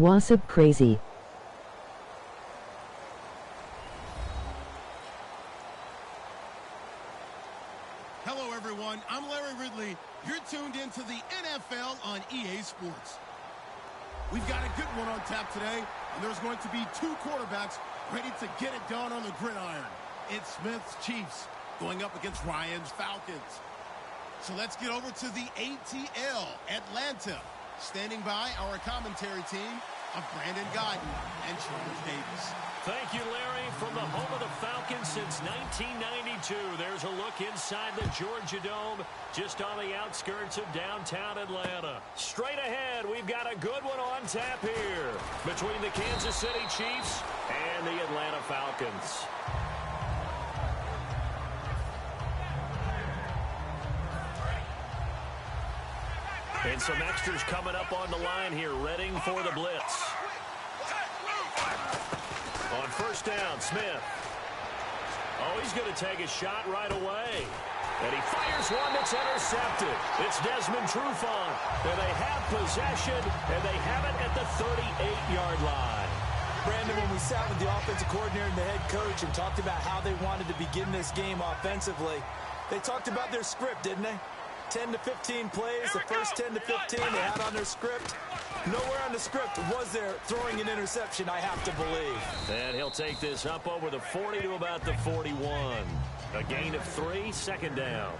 What's up, crazy? Hello, everyone. I'm Larry Ridley. You're tuned into the NFL on EA Sports. We've got a good one on tap today, and there's going to be two quarterbacks ready to get it done on the gridiron. It's Smith's Chiefs going up against Ryan's Falcons. So let's get over to the ATL, Atlanta. Standing by our commentary team of Brandon Guyton and Charles Davis. Thank you, Larry. From the home of the Falcons since 1992, there's a look inside the Georgia Dome, just on the outskirts of downtown Atlanta. Straight ahead, we've got a good one on tap here between the Kansas City Chiefs and the Atlanta Falcons. And some extras coming up on the line here, readying for the blitz. On first down, Smith. Oh, he's going to take a shot right away. And he fires one that's intercepted. It's Desmond Trufant. And they have possession, and they have it at the 38-yard line. Brandon, when we sat with the offensive coordinator and the head coach and talked about how they wanted to begin this game offensively, they talked about their script, didn't they? 10 to 15 plays, the first 10 to 15 they had on their script. Nowhere on the script was there throwing an interception, I have to believe. And he'll take this up over the 40 to about the 41. A gain of 3, second down.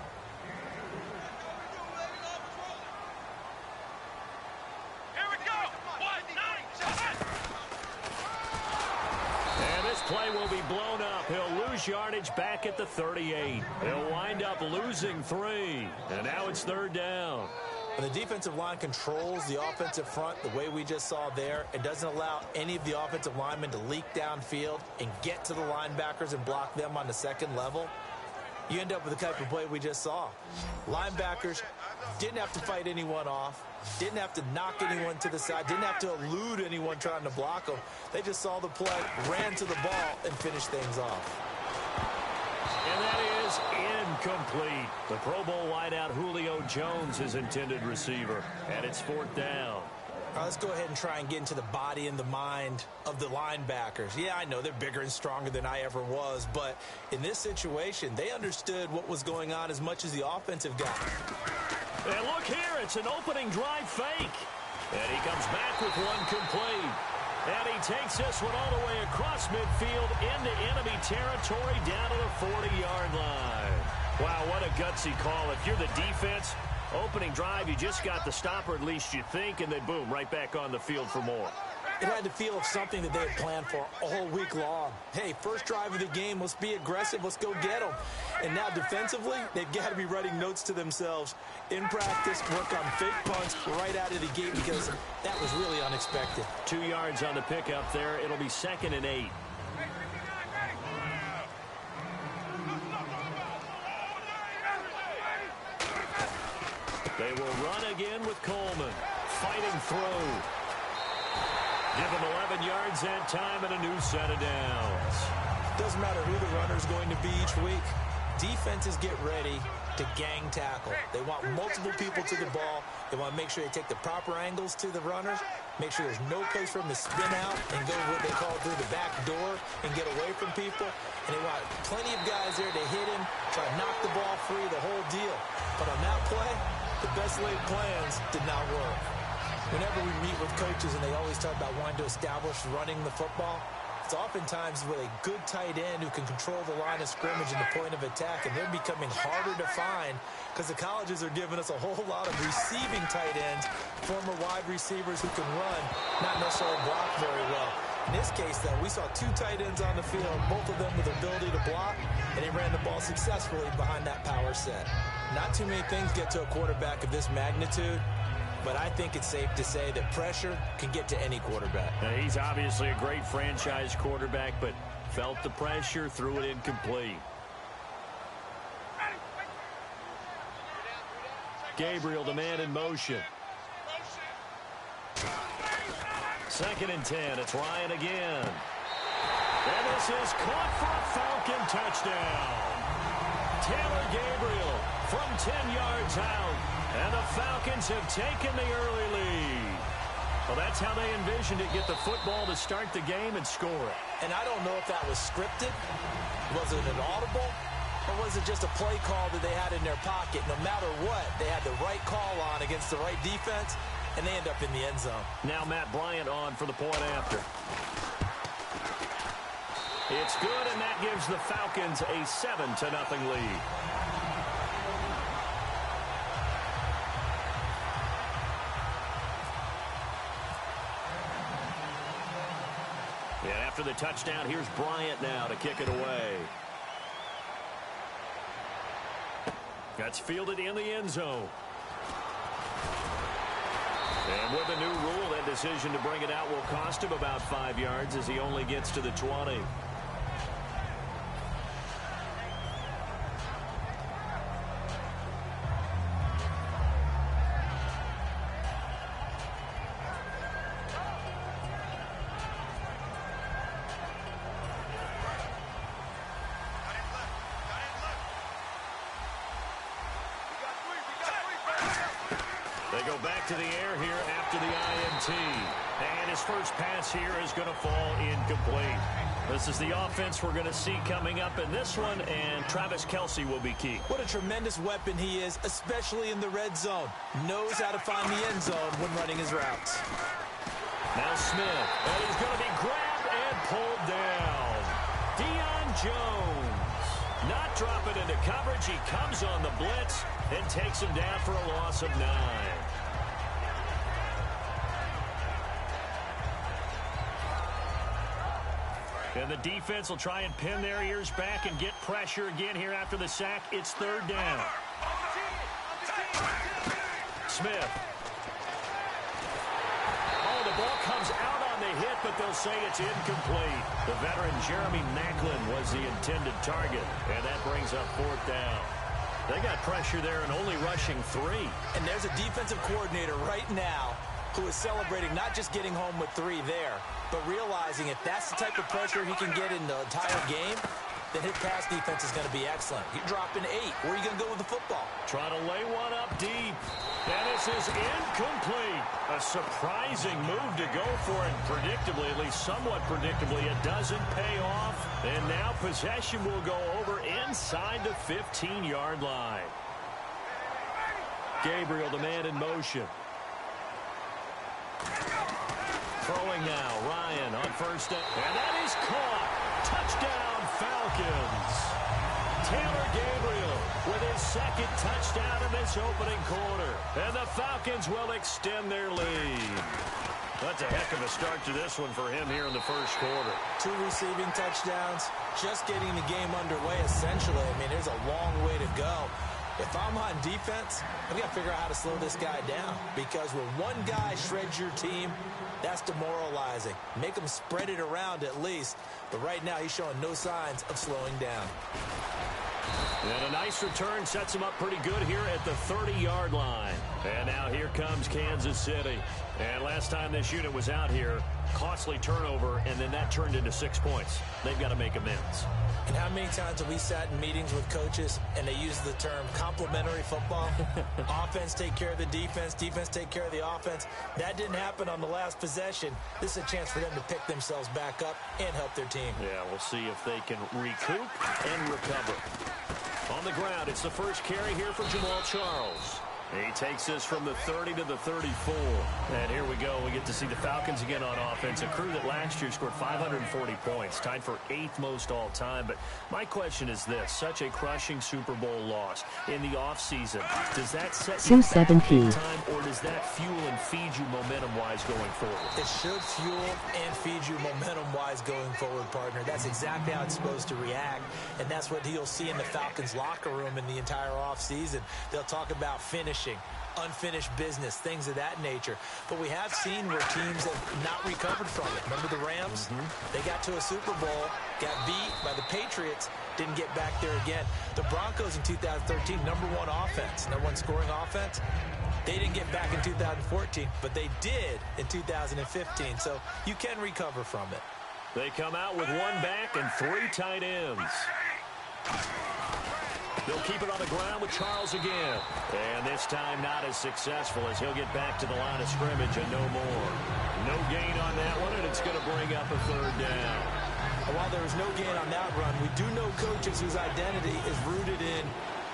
Play will be blown up. He'll lose yardage back at the 38. He'll wind up losing 3. And now it's third down. When the defensive line controls the offensive front the way we just saw there, it doesn't allow any of the offensive linemen to leak downfield and get to the linebackers and block them on the second level. You end up with the type of play we just saw. Linebackers didn't have to fight anyone off, didn't have to knock anyone to the side, didn't have to elude anyone trying to block them. They just saw the play, ran to the ball, and finished things off. And that is incomplete. The Pro Bowl wideout Julio Jones is intended receiver, and it's fourth down. All right, let's go ahead and try and get into the body and the mind of the linebackers. Yeah, I know they're bigger and stronger than I ever was, but in this situation, they understood what was going on as much as the offensive guy. And look here, it's an opening drive fake. And he comes back with one complete. And he takes this one all the way across midfield into enemy territory down to the 40-yard line. Wow, what a gutsy call. If you're the defense, opening drive, you just got the stop, or at least you think, and then boom, right back on the field for more. It had to feel of something that they had planned for all week long. Hey, first drive of the game, let's be aggressive, let's go get them. And now defensively, they've got to be writing notes to themselves. In practice, work on fake punts right out of the gate because that was really unexpected. 2 yards on the pickup there. It'll be 2nd and 8. They will run again with Coleman. Fighting through. Give him 11 yards that time and a new set of downs. Doesn't matter who the runner is going to be each week. Defenses get ready to gang tackle. They want multiple people to the ball. They want to make sure they take the proper angles to the runners, make sure there's no place for them to spin out and go what they call through the back door and get away from people. And they want plenty of guys there to hit him, try to knock the ball free, the whole deal. But on that play, the best laid plans did not work. Whenever we meet with coaches and they always talk about wanting to establish running the football, it's oftentimes with a good tight end who can control the line of scrimmage and the point of attack, and they're becoming harder to find because the colleges are giving us a whole lot of receiving tight ends, former wide receivers who can run, not necessarily block very well. In this case, though, we saw 2 tight ends on the field, both of them with the ability to block, and they ran the ball successfully behind that power set. Not too many things get to a quarterback of this magnitude, but I think it's safe to say that pressure can get to any quarterback. Now, he's obviously a great franchise quarterback, but felt the pressure, threw it incomplete. Gabriel, the man in motion. 2nd and 10. It's Ryan again. And this is caught for a Falcon touchdown. Taylor Gabriel from 10 yards out. And the Falcons have taken the early lead. Well, that's how they envisioned it. Get the football to start the game and score it. And I don't know if that was scripted. Was it an audible? Or was it just a play call that they had in their pocket? No matter what, they had the right call on against the right defense, and they end up in the end zone. Now Matt Bryant on for the point after. It's good, and that gives the Falcons a 7-0 lead. And after the touchdown, here's Bryant now to kick it away. That's fielded in the end zone. And with the new rule, that decision to bring it out will cost him about 5 yards as he only gets to the 20. They go back to the air here after the INT. And his first pass here is going to fall incomplete. This is the offense we're going to see coming up in this one, and Travis Kelce will be key. What a tremendous weapon he is, especially in the red zone. Knows how to find the end zone when running his routes. Now Smith, and he's going to be grabbed and pulled down. Deion Jones not dropping into coverage. He comes on the blitz and takes him down for a loss of 9. And the defense will try and pin their ears back and get pressure again here after the sack. It's 3rd down. Smith. Oh, the ball comes out on the hit, but they'll say it's incomplete. The veteran Jeremy Maclin was the intended target, and that brings up 4th down. They got pressure there and only rushing 3. And there's a defensive coordinator right now who is celebrating not just getting home with 3 there, but realizing if that's the type of pressure he can get in the entire game, then his pass defense is going to be excellent. You're dropping 8. Where are you going to go with the football? Trying to lay one up deep. And this is incomplete. A surprising move to go for it. Predictably, at least somewhat predictably, it doesn't pay off. And now possession will go over inside the 15-yard line. Gabriel, the man in motion. Throwing now, Ryan on first down. And that is caught. Touchdown, Falcons. Taylor Gabriel with his 2nd touchdown in this opening quarter. And the Falcons will extend their lead. That's a heck of a start to this one for him here in the first quarter. 2 receiving touchdowns, just getting the game underway essentially. I mean, there's a long way to go. If I'm on defense, I've got to figure out how to slow this guy down, because when one guy shreds your team, that's demoralizing. Make him spread it around at least. But right now, he's showing no signs of slowing down. And a nice return sets him up pretty good here at the 30-yard line. And now here comes Kansas City. And last time this unit was out here, costly turnover, and then that turned into 6 points. They've got to make amends. And how many times have we sat in meetings with coaches and they use the term complementary football? Offense take care of the defense, defense take care of the offense. That didn't happen on the last possession. This is a chance for them to pick themselves back up and help their team. Yeah, we'll see if they can recoup and recover. On the ground, it's the first carry here for Jamal Charles. He takes this from the 30 to the 34. And here we go. We get to see the Falcons again on offense. A crew that last year scored 540 points, tied for 8th most all time. But my question is this. Such a crushing Super Bowl loss in the offseason. Does that set you back big time, or does that fuel and feed you momentum-wise going forward? It should fuel and feed you momentum-wise going forward, partner. That's exactly how it's supposed to react. And that's what you'll see in the Falcons locker room in the entire offseason. They'll talk about finishing, unfinished business, things of that nature. But we have seen where teams have not recovered from it. Remember the Rams? They got to a Super Bowl, got beat by the Patriots, didn't get back there again. The Broncos in 2013, #1 offense, #1 scoring offense. They didn't get back in 2014, but they did in 2015. So you can recover from it. They come out with 1 back and 3 tight ends. They'll keep it on the ground with Charles again. And this time not as successful as he'll get back to the line of scrimmage and no more. No gain on that one, and it's going to bring up a third down. While there was no gain on that run, we do know coaches whose identity is rooted in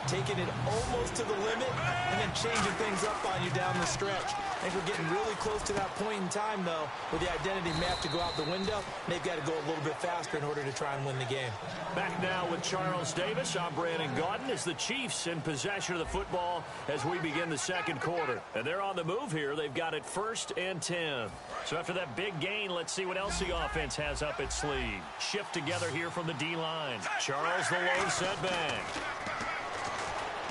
taking it almost to the limit and then changing things up on you down the stretch. I think we're getting really close to that point in time, though, where the identity may have to go out the window. They've got to go a little bit faster in order to try and win the game. Back now with Charles Davis. I'm Brandon Gaudin as the Chiefs in possession of the football as we begin the second quarter. And they're on the move here. They've got it 1st and 10. So after that big gain, let's see what else the offense has up its sleeve. Shift together here from the D-line. Charles the lone setback.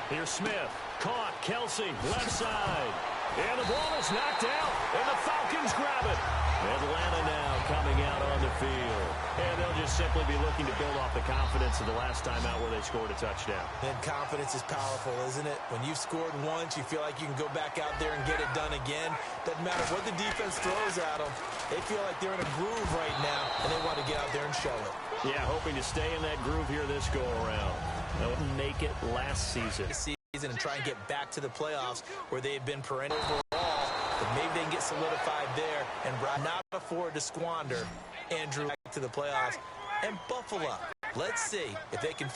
Here's Smith. Caught. Kelsey. Left side. And the ball is knocked out. And the Falcons grab it. Atlanta now coming out on the field. And they'll just simply be looking to build off the confidence of the last time out where they scored a touchdown. And confidence is powerful, isn't it? When you've scored once, you feel like you can go back out there and get it done again. Doesn't matter what the defense throws at them. They feel like they're in a groove right now, and they want to get out there and show it. Yeah, hoping to stay in that groove here this go-around. They wouldn't make it last season. And try and get back to the playoffs where they've been perennial overall. But maybe they can get solidified there and not afford to squander Andrew back to the playoffs. And Buffalo, let's see if they can.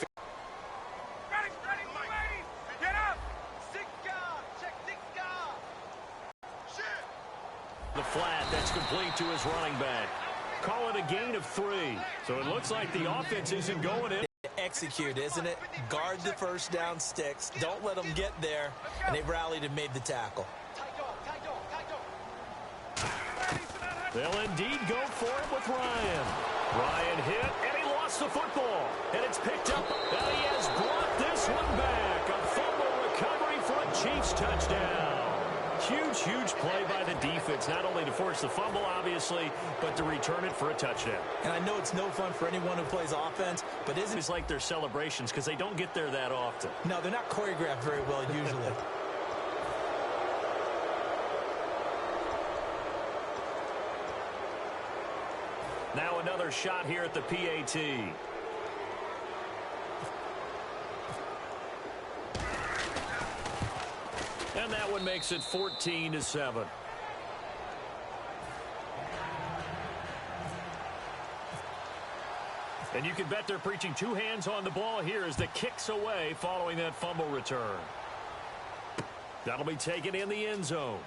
The flat, that's complete to his running back. Call it a gain of 3. So it looks like the offense isn't going in. Execute, isn't it? Guard the first down sticks. Don't let them get there. And they've rallied and made the tackle. They'll indeed go for it with Ryan. Ryan hit, and he lost the football. And it's picked up, and he has brought this one back. A fumble recovery for a Chiefs touchdown. Huge, huge play by the defense, not only to force the fumble, obviously, but to return it for a touchdown. And I know it's no fun for anyone who plays offense, but isn't it's like their celebrations because they don't get there that often. No, they're not choreographed very well usually. Now another shot here at the PAT. And that one makes it 14-7. And you can bet they're preaching 2 hands on the ball here as the kick's away following that fumble return. That'll be taken in the end zone.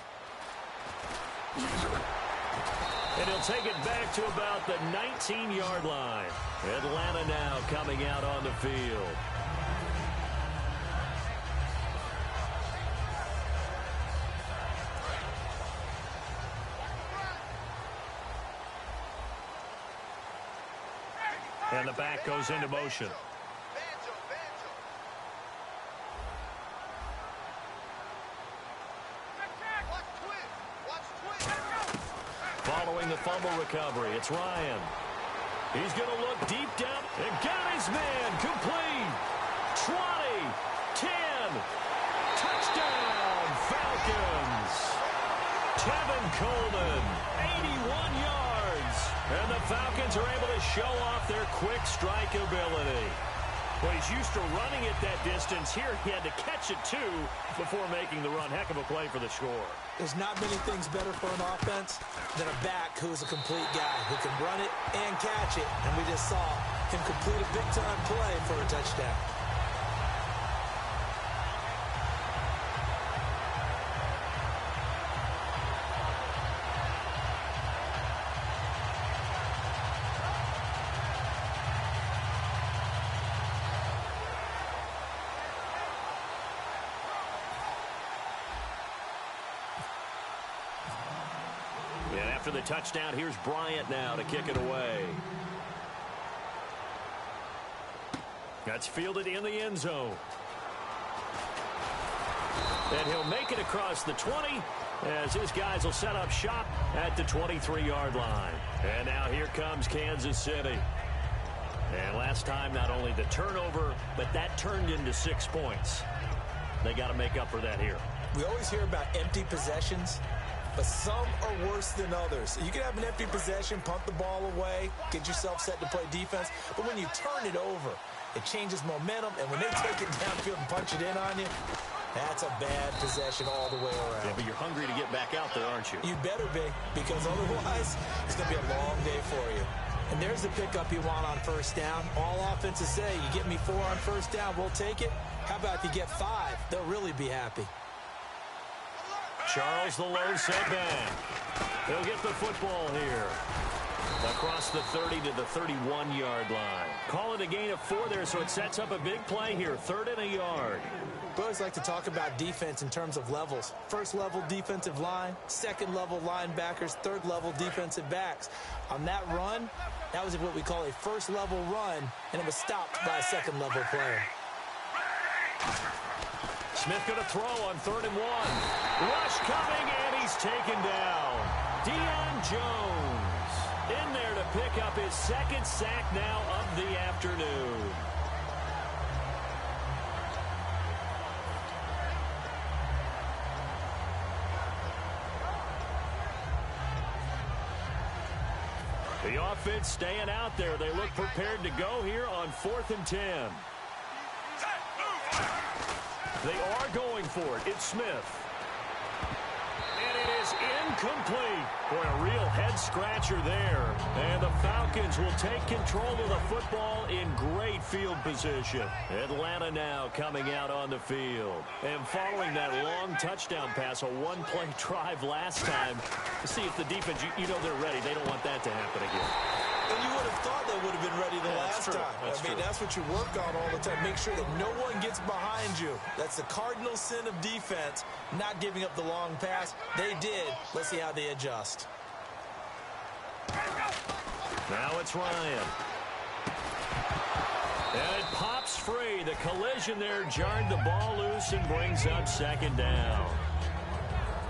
And he'll take it back to about the 19-yard line. Atlanta now coming out on the field. And the back goes into motion. Following the fumble recovery, it's Ryan. He's going to look deep down and got his man complete. 20, 10, touchdown, Falcons. Tevin Coleman, 81 yards. And the Falcons are able to show off their quick strike ability. Well, he's used to running it that distance. Here he had to catch it, too, before making the run. Heck of a play for the score. There's not many things better for an offense than a back who is a complete guy who can run it and catch it. And we just saw him complete a big-time play for a touchdown. After the touchdown, here's Bryant now to kick it away. That's fielded in the end zone. And he'll make it across the 20 as his guys will set up shop at the 23-yard line. And now here comes Kansas City. And last time, not only the turnover, but that turned into 6 points. They got to make up for that here. We always hear about empty possessions, but some are worse than others. You can have an empty possession, punt the ball away, get yourself set to play defense, but when you turn it over, It changes momentum, and when they take it downfield and punch it in on you, that's a bad possession all the way around. Yeah, but you're hungry to get back out there, aren't you? You better be, because otherwise it's going to be a long day for you. And there's the pickup you want on first down. All offenses say, you get me 4 on first down, we'll take it. How about if you get 5? They'll really be happy. Charles, the low setback. He'll get the football here. Across the 30 to the 31-yard line. Call it a gain of 4 there, so it sets up a big play here. 3rd and a yard. We always like to talk about defense in terms of levels. First level defensive line, second level linebackers, third level defensive backs. On that run, that was what we call a first level run, and it was stopped by a second level player. Smith going to throw on 3rd and 1. Rush coming, and he's taken down. Deion Jones in there to pick up his 2nd sack now of the afternoon. The offense staying out there. They look prepared to go here on 4th and 10. They are going for it. It's Smith. And it is incomplete. Boy, a real head-scratcher there. And the Falcons will take control of the football in great field position. Atlanta now coming out on the field. And following that long touchdown pass, a one-play drive last time, to see if the defense, you know they're ready. They don't want that to happen again. And you would have thought they would have been ready the last time. That's what you work on all the time. Make sure that no one gets behind you. That's the cardinal sin of defense, not giving up the long pass. They did. Let's see how they adjust. Now it's Ryan. And it pops free. The collision there jarred the ball loose and brings up 2nd down.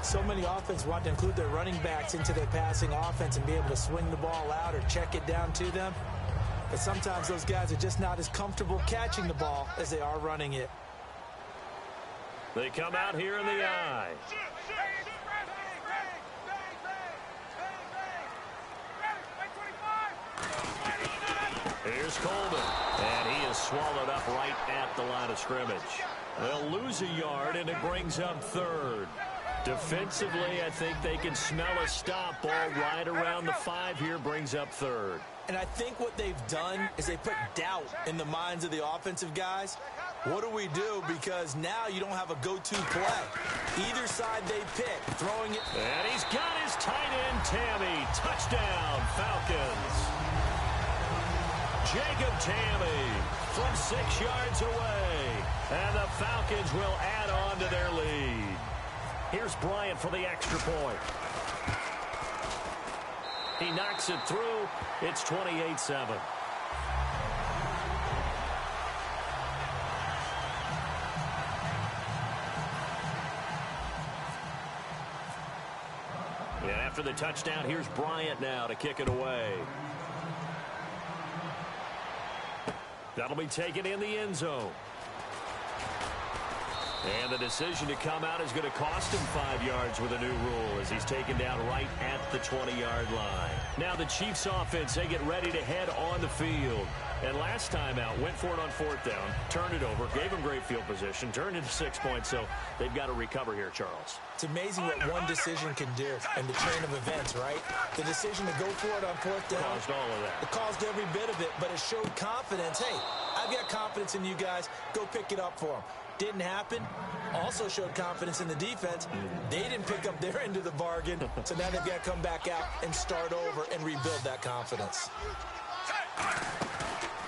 So many offenses want to include their running backs into their passing offense and be able to swing the ball out or check it down to them. But sometimes those guys are just not as comfortable catching the ball as they are running it. They come out here in the eye. Here's Coleman. And he is swallowed up right at the line of scrimmage. They'll lose a yard, and it brings up 3rd. Defensively, I think they can smell a stop ball right around the 5 here, brings up 3rd. And I think what they've done is they put doubt in the minds of the offensive guys. What do we do? Because now you don't have a go-to play. Either side they pick, throwing it. And he's got his tight end, Tammy. Touchdown, Falcons. Jacob Tammy from 6 yards away. And the Falcons will add on to their lead. Here's Bryant for the extra point. He knocks it through. It's 28-7. And after the touchdown, here's Bryant now to kick it away. That'll be taken in the end zone. And the decision to come out is going to cost him 5 yards with a new rule as he's taken down right at the 20-yard line. Now the Chiefs offense, they get ready to head on the field. And last time out, went for it on 4th down, turned it over, gave them great field position, turned it to 6 points, so they've got to recover here, Charles. It's amazing what one decision can do in the chain of events, right? The decision to go for it on 4th down. Caused all of that. It caused every bit of it, but it showed confidence. Hey, I've got confidence in you guys. Go pick it up for them. Didn't happen. Also showed confidence in the defense. They didn't pick up their end of the bargain, so now they've got to come back out and start over and rebuild that confidence.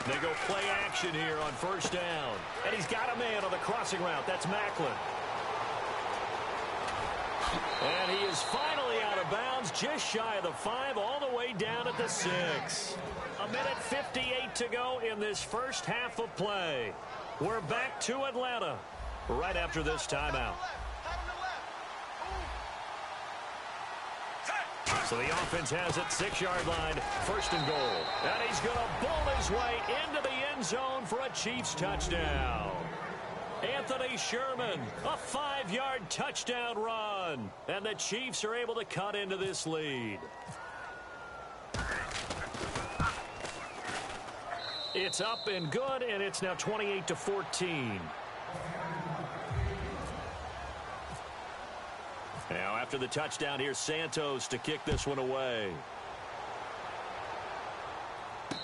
They go play action here on 1st down. And he's got a man on the crossing route. That's Macklin. And he is finally out of bounds, just shy of the 5, all the way down at the 6. 1:58 to go in this first half of play. We're back to Atlanta right after this timeout. So the offense has it, 6-yard line, 1st and goal. And he's going to bull his way into the end zone for a Chiefs touchdown. Anthony Sherman, a 5-yard touchdown run. And the Chiefs are able to cut into this lead. It's up and good, and it's now 28-14. Now, after the touchdown, here's Santos to kick this one away.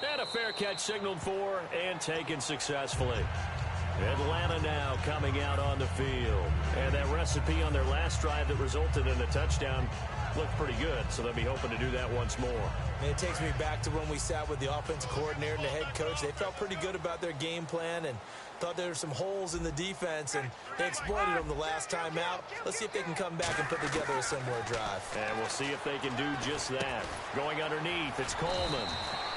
And a fair catch signaled for and taken successfully. Atlanta now coming out on the field. And that recipe on their last drive that resulted in a touchdown looked pretty good, so they'll be hoping to do that once more. And it takes me back to when we sat with the offensive coordinator and the head coach. They felt pretty good about their game plan and thought there were some holes in the defense, and they exploited them the last time out. Let's see if they can come back and put together a similar drive. And we'll see if they can do just that. Going underneath, it's Coleman.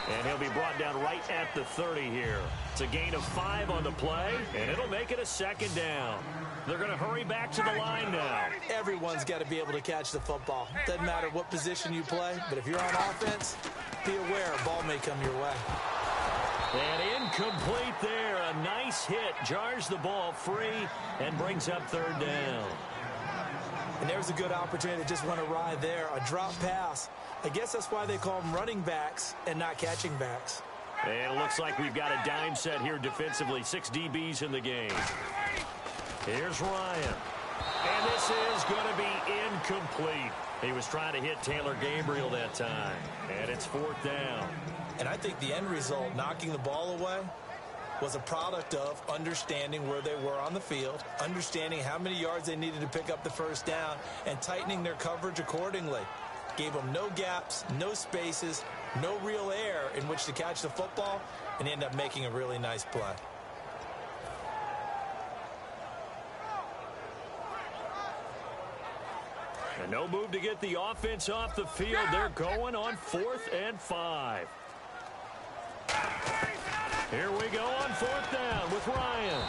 And he'll be brought down right at the 30 here. It's a gain of 5 on the play, and it'll make it a second down. They're going to hurry back to the line now. Everyone's got to be able to catch the football. Doesn't matter what position you play, but if you're on offense, be aware a ball may come your way. And incomplete there. A nice hit. Jars the ball free and brings up third down. And there's a good opportunity to just went awry there. A drop pass. I guess that's why they call them running backs and not catching backs. And it looks like we've got a dime set here defensively. 6 DBs in the game. Here's Ryan. And this is going to be incomplete. He was trying to hit Taylor Gabriel that time. And it's fourth down. And I think the end result, knocking the ball away, was a product of understanding where they were on the field, understanding how many yards they needed to pick up the first down, and tightening their coverage accordingly. Gave them no gaps, no spaces, no real air in which to catch the football, and end up making a really nice play. And no move to get the offense off the field. They're going on 4th and 5. Here we go on 4th down with Ryan.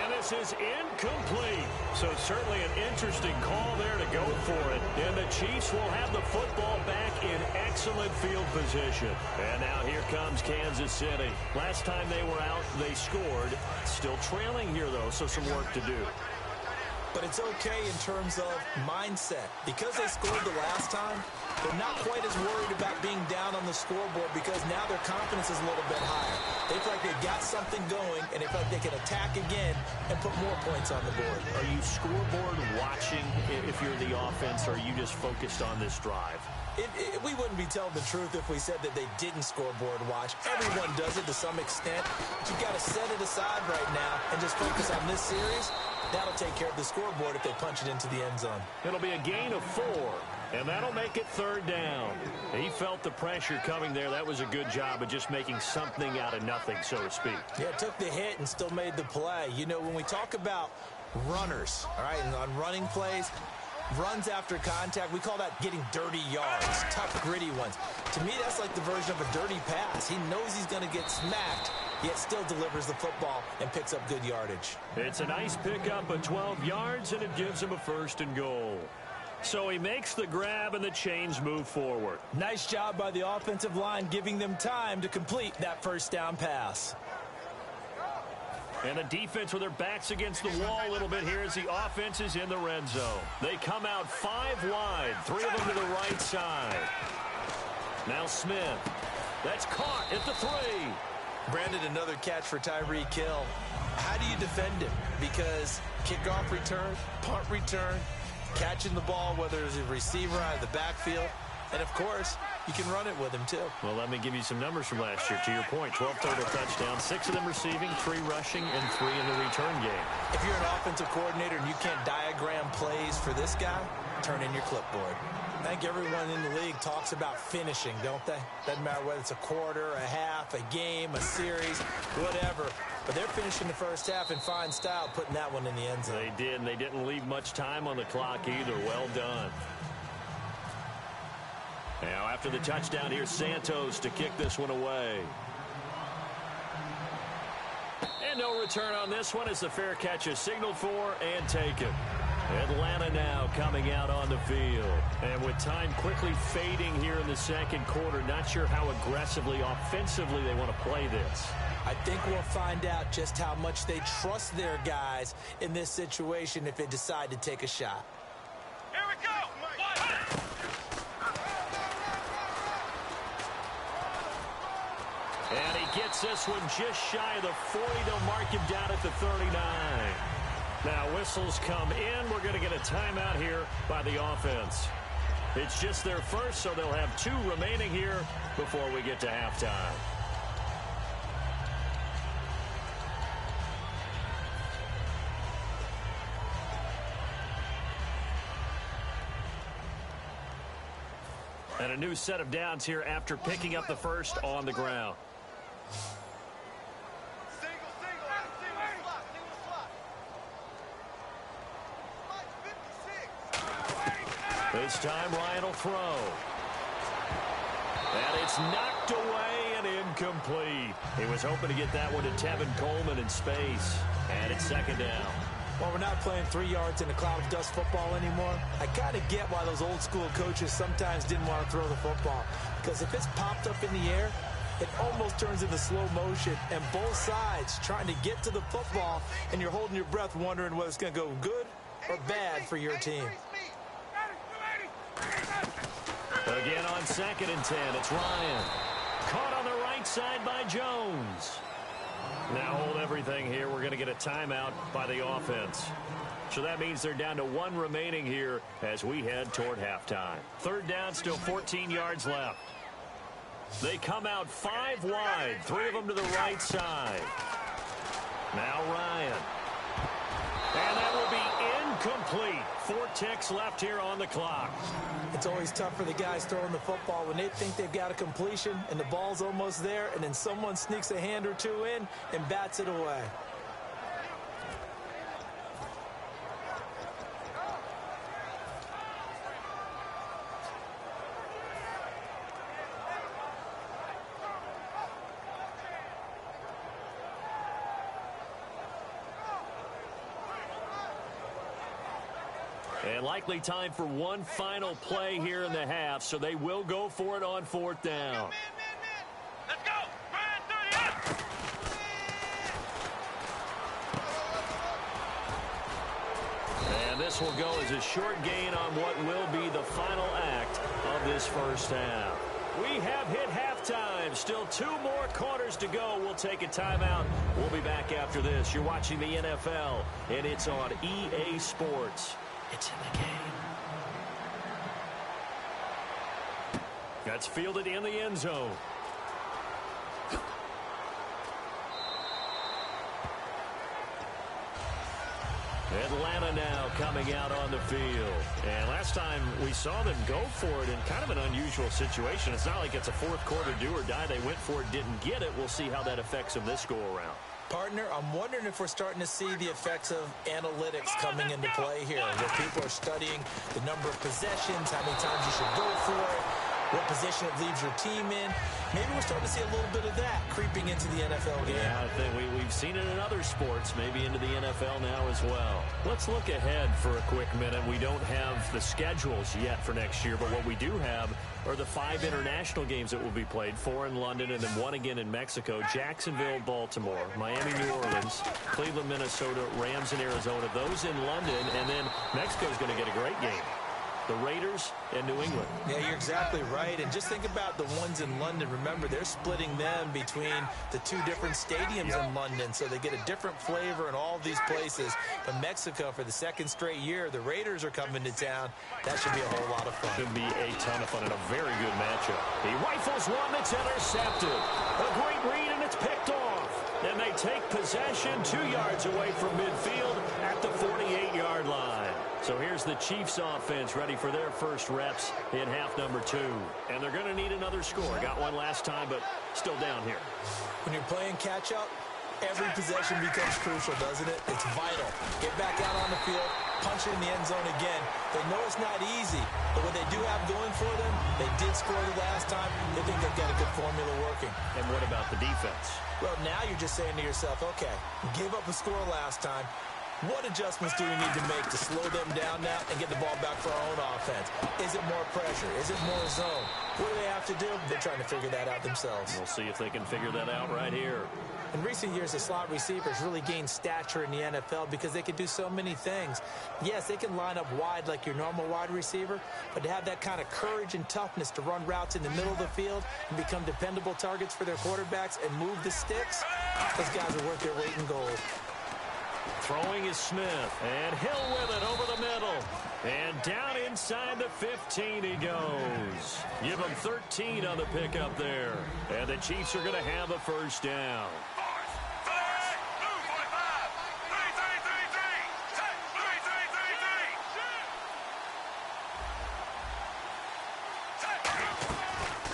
And this is incomplete. So certainly an interesting call there to go for it. And the Chiefs will have the football back in excellent field position. And now here comes Kansas City. Last time they were out, they scored. Still trailing here, though, so some work to do. But it's okay in terms of mindset. Because they scored the last time, they're not quite as worried about being down on the scoreboard because now their confidence is a little bit higher. They feel like they've got something going, and they feel like they can attack again and put more points on the board. Are you scoreboard watching if you're the offense, or are you just focused on this drive? We wouldn't be telling the truth if we said that they didn't scoreboard watch. Everyone does it to some extent. But you've got to set it aside right now and just focus on this series. That'll take care of the scoreboard if they punch it into the end zone. It'll be a gain of 4, and that'll make it third down. He felt the pressure coming there. That was a good job of just making something out of nothing, so to speak. Yeah, took the hit and still made the play. You know, when we talk about runners, all right, and on running plays, runs after contact, we call that getting dirty yards, tough, gritty ones. To me, that's like the version of a dirty pass. He knows he's going to get smacked, yet still delivers the football and picks up good yardage. It's a nice pickup of 12 yards, and it gives him a 1st and goal. So he makes the grab, and the chains move forward. Nice job by the offensive line, giving them time to complete that first down pass. And the defense with their backs against the wall a little bit here as the offense is in the red zone. They come out 5 wide, 3 of them to the right side. Now Smith. That's caught at the 3. Brandon, another catch for Tyreek Hill. How do you defend him? Because kickoff return, punt return, catching the ball, whether it's a receiver out of the backfield, and of course, you can run it with him too. Well, let me give you some numbers from last year. To your point, 12 total touchdowns, 6 of them receiving, 3 rushing, and 3 in the return game. If you're an offensive coordinator and you can't diagram plays for this guy, turn in your clipboard. I think everyone in the league talks about finishing, don't they? Doesn't matter whether it's a quarter, a half, a game, a series, whatever. But they're finishing the first half in fine style, putting that one in the end zone. They did, and they didn't leave much time on the clock either. Well done. Now, after the touchdown, here's Santos to kick this one away. And no return on this one as the fair catch is signaled for and taken. Atlanta now coming out on the field. And with time quickly fading here in the second quarter, not sure how aggressively, offensively they want to play this. I think we'll find out just how much they trust their guys in this situation if they decide to take a shot. Here we go! And he gets this one just shy of the 40. They'll mark him down at the 39. Now whistles come in. We're going to get a timeout here by the offense. It's just their first, so they'll have 2 remaining here before we get to halftime. And a new set of downs here after picking up the first on the ground. This time Ryan will throw. And it's knocked away and incomplete. He was hoping to get that one to Tevin Coleman in space. And it's second down. Well, we're not playing 3 yards in a cloud of dust football anymore. I kind of get why those old school coaches sometimes didn't want to throw the football. Because if it's popped up in the air, it almost turns into slow motion. And both sides trying to get to the football, and you're holding your breath wondering whether it's going to go good or bad for your team. Again on 2nd and 10, it's Ryan. Caught on the right side by Jones. Now hold everything here. We're going to get a timeout by the offense. So that means they're down to 1 remaining here as we head toward halftime. 3rd down, still 14 yards left. They come out 5 wide, 3 of them to the right side. Now Ryan. And that will be incomplete. 4 ticks left here on the clock. It's always tough for the guys throwing the football when they think they've got a completion and the ball's almost there, and then someone sneaks a hand or 2 in and bats it away. And likely time for one final play here in the half, so they will go for it on 4th down. Let's go! Brian, 30 up! And this will go as a short gain on what will be the final act of this first half. We have hit halftime. Still 2 more quarters to go. We'll take a timeout. We'll be back after this. You're watching the NFL, and it's on EA Sports. It's in the game. That's fielded in the end zone. Atlanta now coming out on the field. And last time we saw them go for it in kind of an unusual situation. It's not like it's a 4th quarter do or die. They went for it, didn't get it. We'll see how that affects them this go-around. Partner, I'm wondering if we're starting to see the effects of analytics coming into play here, where people are studying the number of possessions, how many times you should go for it, what position it leaves your team in. Maybe we're starting to see a little bit of that creeping into the NFL game. Yeah, I think we've seen it in other sports, maybe into the NFL now as well. Let's look ahead for a quick minute. We don't have the schedules yet for next year, but what we do have are the 5 international games that will be played, 4 in London and then 1 again in Mexico, Jacksonville, Baltimore, Miami, New Orleans, Cleveland, Minnesota, Rams in Arizona, those in London, and then Mexico's going to get a great game. The Raiders and New England. Yeah, you're exactly right. And just think about the ones in London. Remember, they're splitting them between the 2 different stadiums in London, so they get a different flavor in all of these places. But Mexico, for the 2nd straight year, the Raiders are coming to town. That should be a whole lot of fun. Should be a ton of fun and a very good matchup. He rifles one that's intercepted. A great read, and it's picked off. And they take possession 2 yards away from midfield at the 48-yard line. So here's the Chiefs offense ready for their first reps in half number 2. And they're going to need another score. Got one last time, but still down here. When you're playing catch-up, every possession becomes crucial, doesn't it? It's vital. Get back out on the field, punch it in the end zone again. They know it's not easy, but what they do have going for them, they did score the last time. They think they've got a good formula working. And what about the defense? Well, now you're just saying to yourself, okay, give up a score last time. What adjustments do we need to make to slow them down now and get the ball back for our own offense? Is it more pressure? Is it more zone? What do they have to do? They're trying to figure that out themselves. We'll see if they can figure that out right here. In recent years, the slot receivers really gained stature in the NFL because they can do so many things. Yes, they can line up wide like your normal wide receiver, but to have that kind of courage and toughness to run routes in the middle of the field and become dependable targets for their quarterbacks and move the sticks, those guys are worth their weight in gold. Throwing is Smith, and Hill with it over the middle. And down inside the 15 he goes. Give him 13 on the pickup there. And the Chiefs are going to have a first down.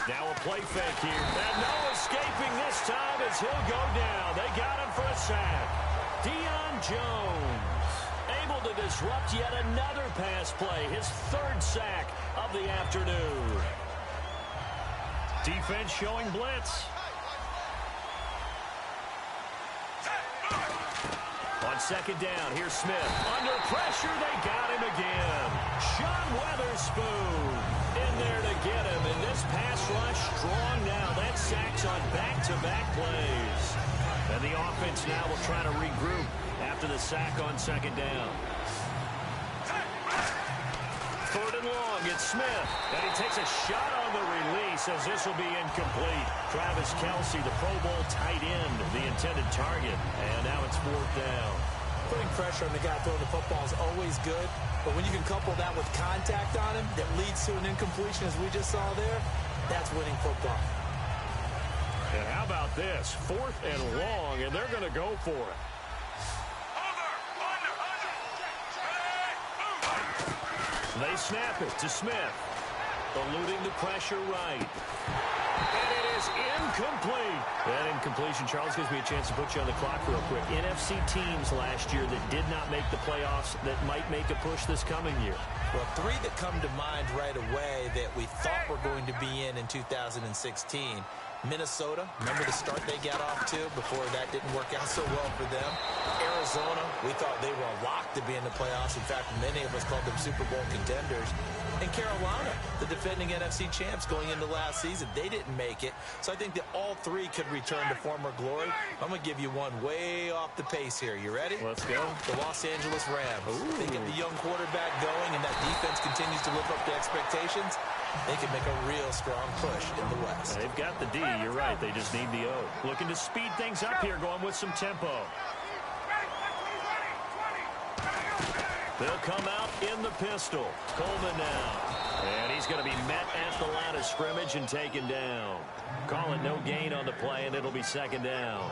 Now a play fake here. And no escaping this time as he'll go down. They got him for a sack. Deion Jones able to disrupt yet another pass play. His third sack of the afternoon. Defense showing blitz. On second down, here's Smith. Under pressure, they got him again. Sean Weatherspoon in there to get him. And this pass rush strong now. That sack's on back-to-back plays. And the offense now will try to regroup after the sack on second down. Third and long, it's Smith. And he takes a shot on the release as this will be incomplete. Travis Kelce, the Pro Bowl tight end, the intended target. And now it's fourth down. Putting pressure on the guy throwing the football is always good, but when you can couple that with contact on him that leads to an incompletion as we just saw there, that's winning football. And how about this? Fourth and long, and they're going to go for it. They snap it to Smith. Eluding the pressure right. And it is incomplete. That incompletion, Charles, gives me a chance to put you on the clock real quick. NFC teams last year that did not make the playoffs that might make a push this coming year. Well, three that come to mind right away that we thought were going to be in 2016. Minnesota, remember the start they got off to before that didn't work out so well for them. Arizona, we thought they were locked to be in the playoffs. In fact, many of us called them Super Bowl contenders. And Carolina, the defending NFC champs going into last season, they didn't make it. So I think that all three could return to former glory. I'm going to give you one way off the pace here. You ready? Let's go. The Los Angeles Rams. They get the young quarterback going, and that defense continues to live up to expectations. They can make a real strong push in the West. They've got the D, you're right. They just need the O. Looking to speed things up here, going with some tempo. They'll come out in the pistol. Coleman now. And he's going to be met at the line of scrimmage and taken down. Call it no gain on the play, and it'll be second down.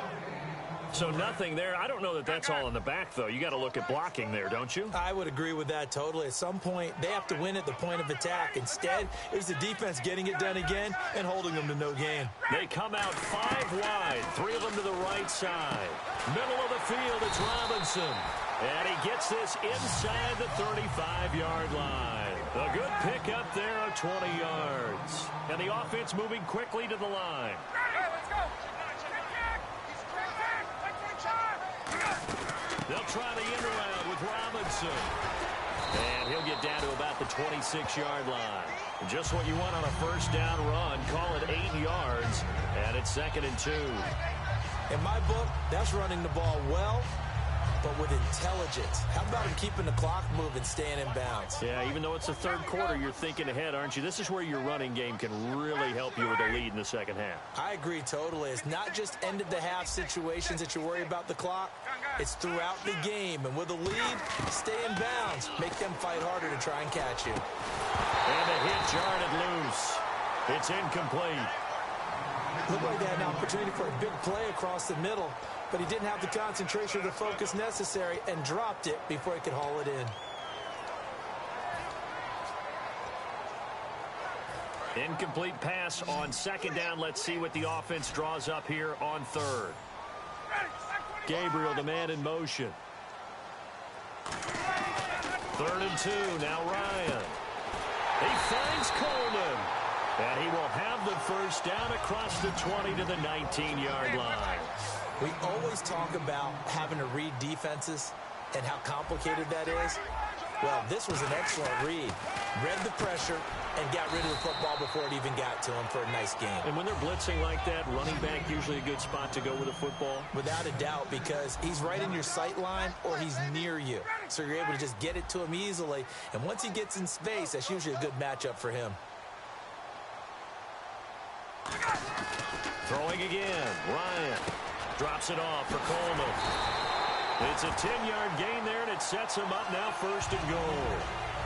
So nothing there. I don't know that that's all in the back, though. You got to look at blocking there, don't you? I would agree with that totally. At some point, they have to win at the point of attack. Instead, it was the defense getting it done again and holding them to no gain. They come out 5 wide, 3 of them to the right side. Middle of the field, it's Robinson. And he gets this inside the 35-yard line. A good pickup there of 20 yards. And the offense moving quickly to the line. They'll try the end around with Robinson. And he'll get down to about the 26-yard line. Just what you want on a first down run. Call it 8 yards. And it's 2nd and 2. In my book, that's running the ball well, but with intelligence. How about him keeping the clock moving, staying in bounds? Yeah, even though it's the third quarter, you're thinking ahead, aren't you? This is where your running game can really help you with a lead in the second half. I agree totally. It's not just end-of-the-half situations that you worry about the clock. It's throughout the game. And with a lead, stay in bounds. Make them fight harder to try and catch you. And the hit jarred it loose. It's incomplete. Looked like they had an opportunity for a big play across the middle, but he didn't have the concentration or the focus necessary and dropped it before he could haul it in. Incomplete pass on second down. Let's see what the offense draws up here on third. Gabriel, the man in motion. 3rd and 2. Now Ryan. He finds Coleman. And he will have the first down across the 20 to the 19-yard line. We always talk about having to read defenses. and how complicated that is? Well, this was an excellent read. Read the pressure and got rid of the football before it even got to him for a nice game. And when they're blitzing like that, running back usually a good spot to go with the football? Without a doubt, because he's right in your sight line or he's near you. So you're able to just get it to him easily. And once he gets in space, that's usually a good matchup for him. Throwing again. Ryan drops it off for Coleman. It's a 10-yard gain there, and it sets him up now 1st and goal.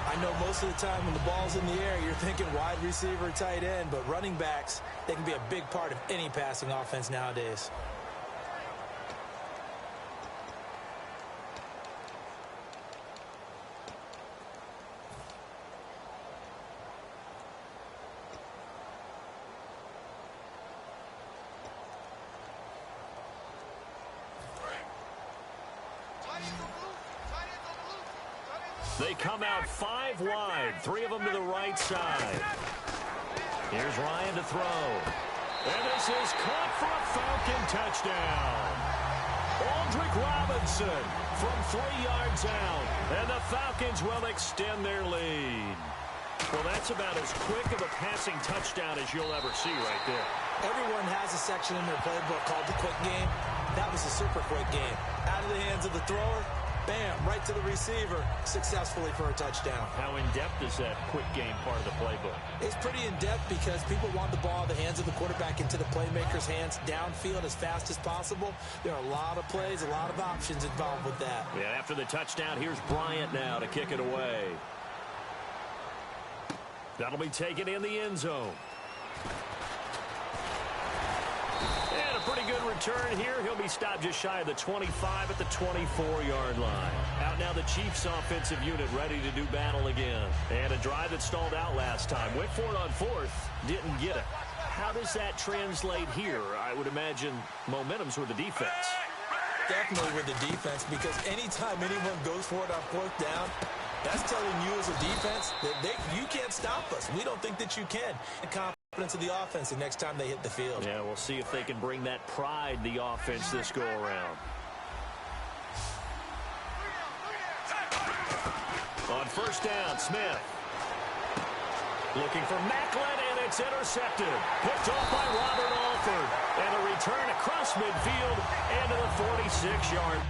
I know most of the time when the ball's in the air, you're thinking wide receiver, tight end, but running backs, they can be a big part of any passing offense nowadays. They come out 5 wide, 3 of them to the right side. Here's Ryan to throw. And this is caught for a Falcon touchdown. Aldrick Robinson from 3 yards out. And the Falcons will extend their lead. Well, that's about as quick of a passing touchdown as you'll ever see right there. Everyone has a section in their playbook called the quick game. That was a super quick game. Out of the hands of the thrower, bam, right to the receiver, successfully for a touchdown. How in-depth is that quick game part of the playbook? It's pretty in-depth because people want the ball in the hands of the quarterback into the playmaker's hands downfield as fast as possible. There are a lot of plays, a lot of options involved with that. Yeah, after the touchdown, here's Bryant now to kick it away. That'll be taken in the end zone. And a pretty good return here. He'll be stopped just shy of the 25 at the 24-yard line. Out now the Chiefs offensive unit ready to do battle again. And a drive that stalled out last time. Went for it on 4th. Didn't get it. How does that translate here? I would imagine momentum's with the defense. Definitely with the defense, because anytime anyone goes for it on 4th down, that's telling you as a defense that you can't stop us. We don't think that you can. And confidence of the offense the next time they hit the field. Yeah, we'll see if they can bring that pride, the offense, this go-around. On 1st down, Smith. Looking for Macklin, and it's intercepted. Picked off by Robert Alford. And a return across midfield into the 46-yard.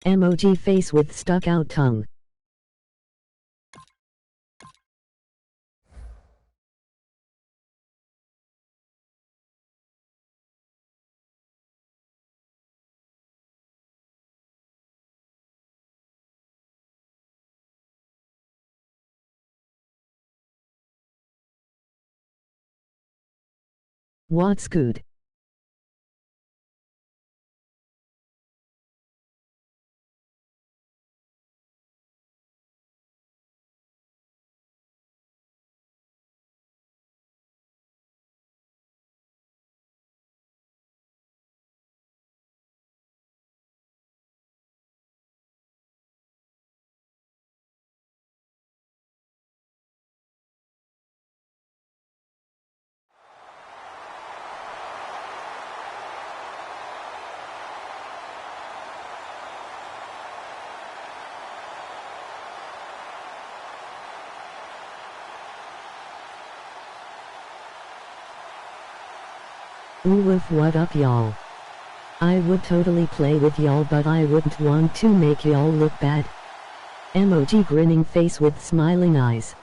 Emoji face with stuck out tongue. What's good? Ooh, what up y'all? I would totally play with y'all, but I wouldn't want to make y'all look bad. Emoji grinning face with smiling eyes.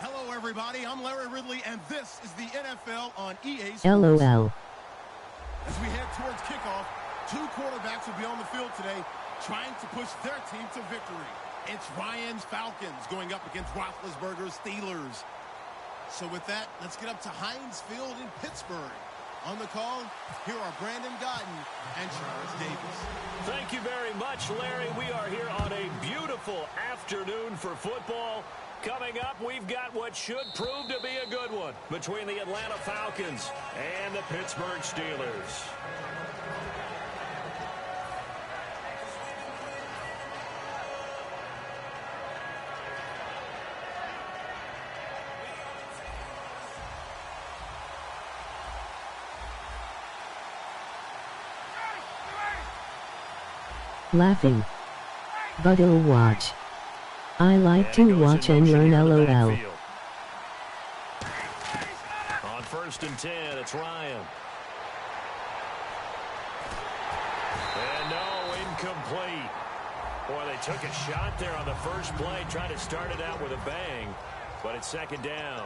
Hello everybody, I'm Larry Ridley and this is the NFL on EA Sports. LOL. As we towards kickoff. Two quarterbacks will be on the field today trying to push their team to victory. It's Ryan's Falcons going up against Roethlisberger's Steelers. So with that, let's get up to Heinz Field in Pittsburgh. On the call, here are Brandon Gotten and Charles Davis. Thank you very much, Larry. We are here on a beautiful afternoon for football. Coming up, we've got what should prove to be a good one between the Atlanta Falcons and the Pittsburgh Steelers. Laughing. But I'll watch. I like to watch and learn LOL. On 1st and 10, it's Ryan. And no, incomplete. Boy, they took a shot there on the first play, trying to start it out with a bang, but it's 2nd down.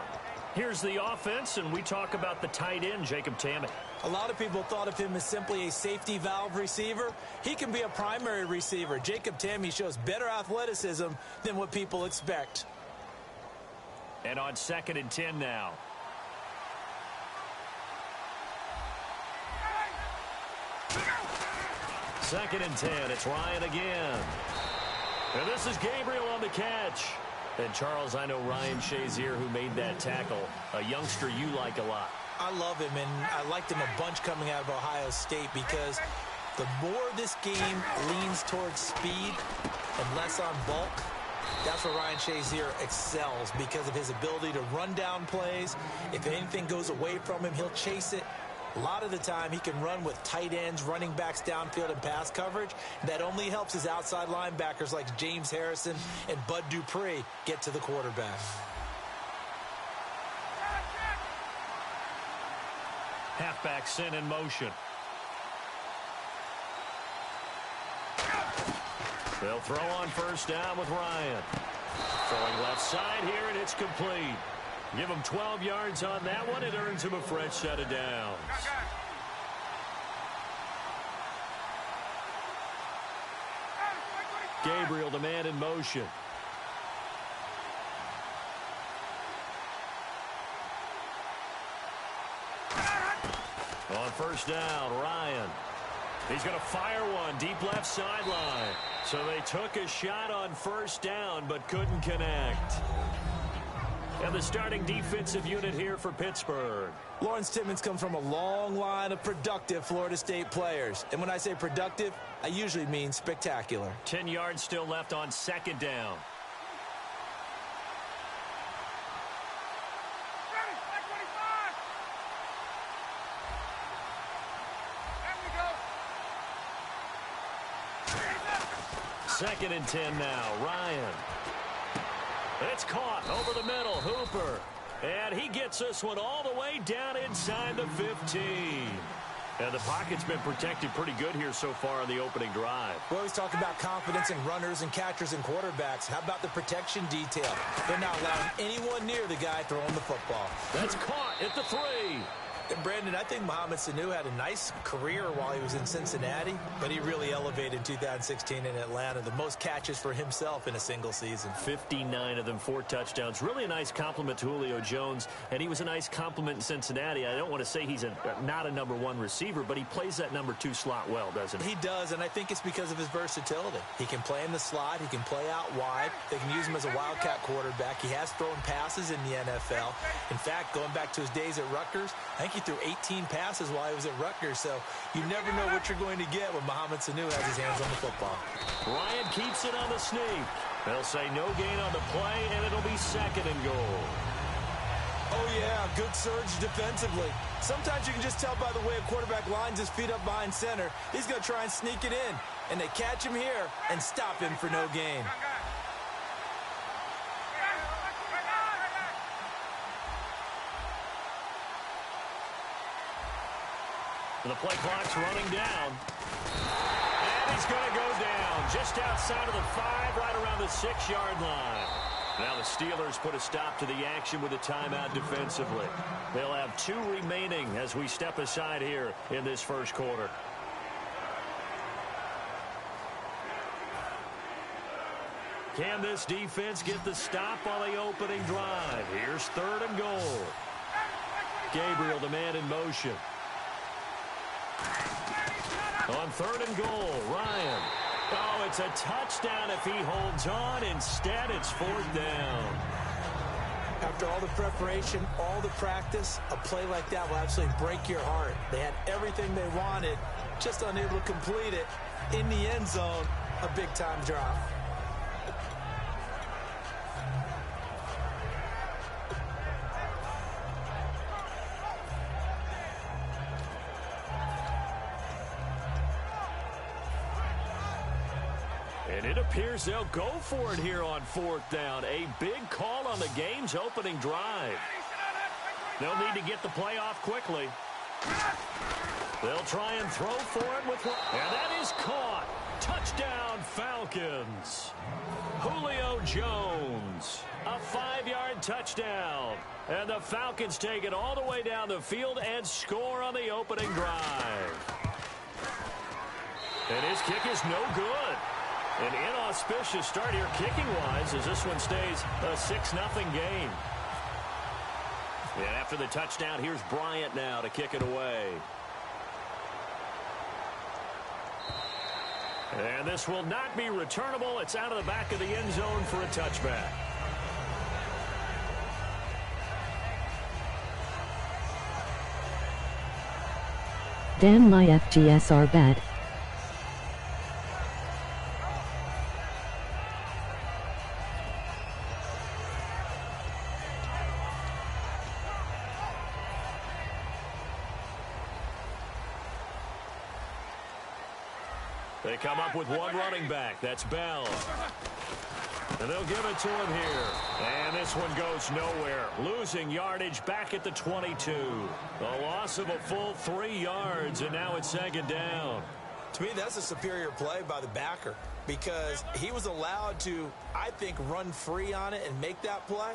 Here's the offense, and we talk about the tight end, Jacob Tamme. A lot of people thought of him as simply a safety valve receiver. He can be a primary receiver. Jacob Tamme shows better athleticism than what people expect. And on 2nd and 10 now. Second and 10, it's Ryan again. And this is Gabriel on the catch. And Charles, I know Ryan Shazier, who made that tackle, a youngster you like a lot. I love him, and I liked him a bunch coming out of Ohio State because the more this game leans towards speed and less on bulk, that's where Ryan Shazier excels because of his ability to run down plays. If anything goes away from him, he'll chase it. A lot of the time, he can run with tight ends, running backs downfield, and pass coverage. That only helps his outside linebackers like James Harrison and Bud Dupree get to the quarterback. Halfback sent in motion. They'll throw on 1st down with Ryan. Throwing left side here, and it's complete. Give him 12 yards on that one. It earns him a fresh set of downs. Gabriel, the man in motion. On 1st down, Ryan. He's going to fire one deep left sideline. So they took a shot on 1st down but couldn't connect. And the starting defensive unit here for Pittsburgh. Lawrence Timmons comes from a long line of productive Florida State players. And when I say productive, I usually mean spectacular. 10 yards still left on 2nd down. Second and 10 now. Ryan. It's caught over the middle. Hooper. And he gets this one all the way down inside the 15. And the pocket's been protected pretty good here so far on the opening drive. We always talk about confidence in runners and catchers and quarterbacks. How about the protection detail? They're not allowing anyone near the guy throwing the football. That's caught at the 3. And Brandon, I think Mohamed Sanu had a nice career while he was in Cincinnati, but he really elevated in 2016 in Atlanta. The most catches for himself in a single season. 59 of them, 4 touchdowns. Really a nice compliment to Julio Jones, and he was a nice compliment in Cincinnati. I don't want to say he's not a number 1 receiver, but he plays that number 2 slot well, doesn't he? He does, and I think it's because of his versatility. He can play in the slot. He can play out wide. They can use him as a wildcat quarterback. He has thrown passes in the NFL. In fact, going back to his days at Rutgers, I think he threw 18 passes while he was at Rutgers, so you never know what you're going to get when Mohamed Sanu has his hands on the football. Ryan keeps it on the sneak. They'll say no gain on the play, and it'll be 2nd and goal. Oh, yeah, good surge defensively. Sometimes you can just tell by the way a quarterback lines his feet up behind center. He's going to try and sneak it in, and they catch him here and stop him for no gain. The play clock's running down. And he's going to go down just outside of the 5, right around the 6-yard line. Now the Steelers put a stop to the action with a timeout defensively. They'll have 2 remaining as we step aside here in this first quarter. Can this defense get the stop on the opening drive? Here's 3rd and goal. Gabriel, the man in motion. On 3rd and goal, Ryan. Oh, it's a touchdown if he holds on. Instead, it's 4th down. After all the preparation, all the practice, a play like that will absolutely break your heart. They had everything they wanted, just unable to complete it. In the end zone, a big-time drop. And it appears they'll go for it here on 4th down. A big call on the game's opening drive. They'll need to get the play off quickly. They'll try and throw for it with one. And that is caught. Touchdown, Falcons. Julio Jones. A 5-yard touchdown. And the Falcons take it all the way down the field and score on the opening drive. And his kick is no good. An inauspicious start here kicking-wise as this one stays a 6-0 game. And after the touchdown, here's Bryant now to kick it away. And this will not be returnable. It's out of the back of the end zone for a touchback. Damn, my FGS are bad. They come up with one running back. That's Bell. And they'll give it to him here. And this one goes nowhere. Losing yardage back at the 22. A loss of a full 3 yards, and now it's 2nd down. To me, that's a superior play by the backer because he was allowed to, I think, run free on it and make that play.